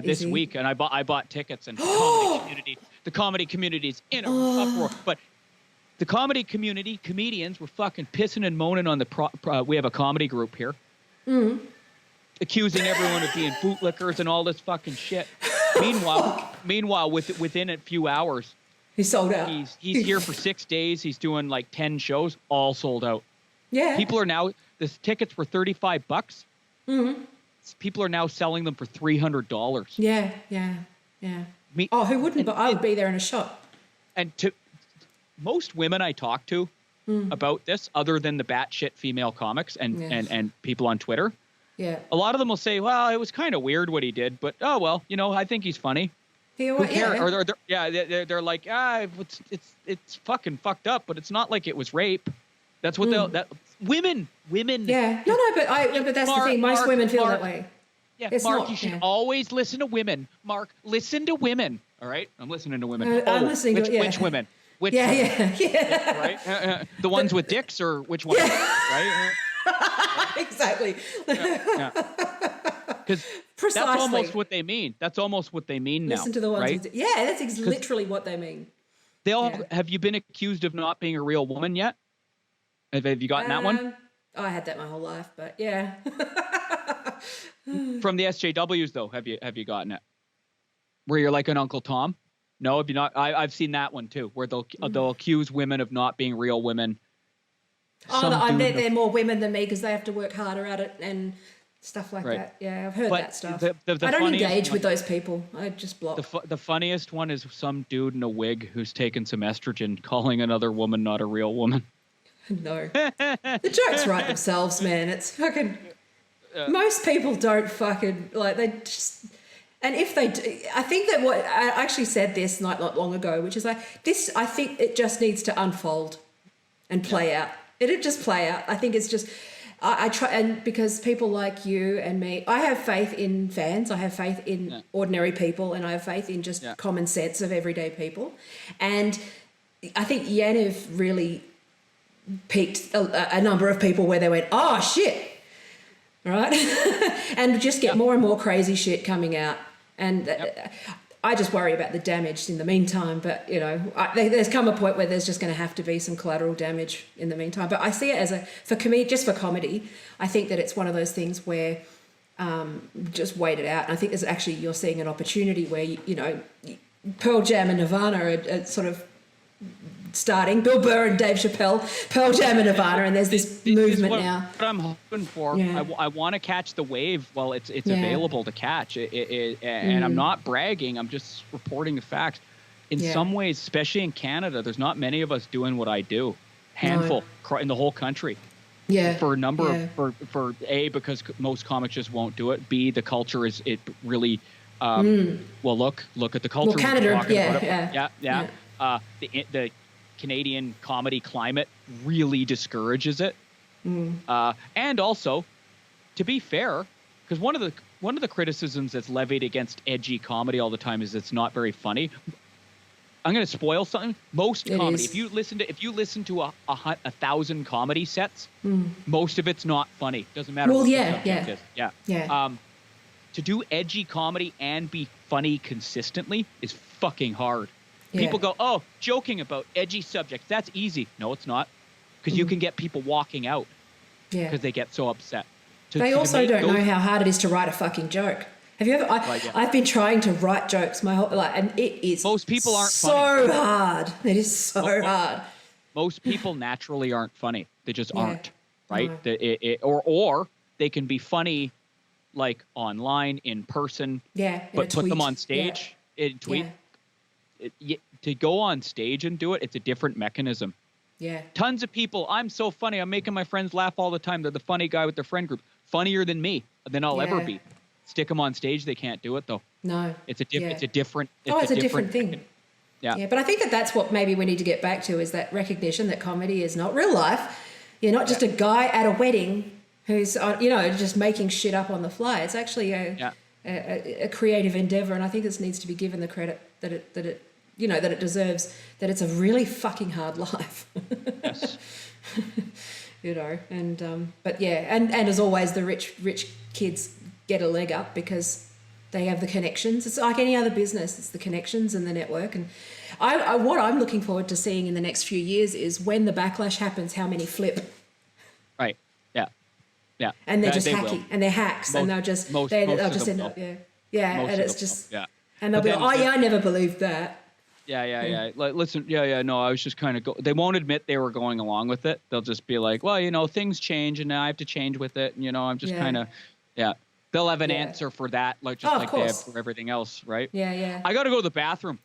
this week, and I bought tickets, and the comedy community is in an uproar. But the comedy community, comedians were fucking pissing and moaning on we have a comedy group here, accusing everyone of being bootlickers and all this fucking shit. Meanwhile, within a few hours, he's sold out. He's here for 6 days. He's doing like 10 shows, all sold out. Yeah. People are now, the tickets were $35. People are now selling them for $300. Yeah. Who wouldn't? But I would be there in a shot. And to most women I talk to about this, other than the batshit female comics and people on Twitter, a lot of them will say, well, it was kind of weird what he did, but oh well, I think he's funny. Who cares? Or they're like, it's fucking fucked up, but it's not like it was rape. That's what women. Yeah. No, but that's the thing. Most women feel that way. Yeah, Mark, you should always listen to women. Mark, listen to women. All right? I'm listening to women. I'm listening to which women? Which women? Right? The ones with dicks or which ones? Right? Exactly. Because that's almost what they mean. That's almost what they mean now. Listen to the ones right? That's literally what they mean. They all have you been accused of not being a real woman yet? Have you gotten that one? I had that my whole life, but yeah. From the SJWs though, have you gotten it? Where you're like an Uncle Tom? No, have you not? I've seen that one too, where they'll accuse women of not being real women. They're more women than me because they have to work harder at it and stuff like that. Yeah, I've heard that stuff. I don't engage with those people. I just block. The funniest one is some dude in a wig who's taken some estrogen calling another woman not a real woman. No. The jokes write themselves, man. It's fucking... Most people don't fucking... they just... And if they do... I think that I actually said this not long ago, which is this, I think it just needs to unfold and play out. It'll just play out. I think it's just... I try... And because people like you and me... I have faith in fans. I have faith in ordinary people, and I have faith in just common sense of everyday people. And I think Yaniv really... piqued a number of people where they went, oh shit, right? And just get more and more crazy shit coming out, and I just worry about the damage in the meantime. But there's come a point where there's just going to have to be some collateral damage in the meantime. But I see it as for comedy. I think that it's one of those things where just wait it out. And I think you're seeing an opportunity where Pearl Jam and Nirvana are sort of starting. Bill Burr and Dave Chappelle, Pearl Jam and Nirvana, and there's this movement now. What I'm hoping for, I want to catch the wave while it's available to catch. And I'm not bragging. I'm just reporting the facts. in some ways, especially in Canada, there's not many of us doing what I do. Handful in the whole country. Yeah. For a number of, for A, because most comics just won't do it. B, the culture is, it really, well, look at the culture. Well, Canada, the Canadian comedy climate really discourages it. And also, to be fair, because one of the criticisms that's levied against edgy comedy all the time is it's not very funny. I'm going to spoil something. Most comedy, if you listen to a 1,000 comedy sets, most of it's not funny. Doesn't matter what the subject is. To do edgy comedy and be funny consistently is fucking hard. People go, oh, joking about edgy subjects, that's easy. No, it's not, because you can get people walking out because they get so upset. They also don't know how hard it is to write a fucking joke. Have you ever? I've been trying to write jokes my whole life, and it is most people aren't so hard. It is so hard. Most people naturally aren't funny. They just aren't, right? No. Or they can be funny, like online, in person. But put them on stage in tweet. To go on stage and do it, it's a different mechanism. Tons of people. I'm so funny. I'm making my friends laugh all the time. They're the funny guy with their friend group. Funnier than me than I'll ever be. Stick them on stage, they can't do it though. No, it's a different. It's a different thing. Yeah, but I think that's what maybe we need to get back to, is that recognition that comedy is not real life. You're not just a guy at a wedding who's just making shit up on the fly. It's actually a creative endeavor, and I think this needs to be given the credit that it deserves. That it's a really fucking hard life. Yes. But and as always, the rich kids get a leg up because they have the connections. It's like any other business. It's the connections and the network. And what I'm looking forward to seeing in the next few years is when the backlash happens, how many flip. Right. Yeah. And they're just hacky and they're hacks and they'll just end up and it's just and they'll be like, I never believed that. Yeah. Like, listen, no, I was just kind of they won't admit they were going along with it. They'll just be like, well, things change and now I have to change with it. And, I'm just kind of, They'll have an answer for that, like they have for everything else, right? Yeah. I got to go to the bathroom.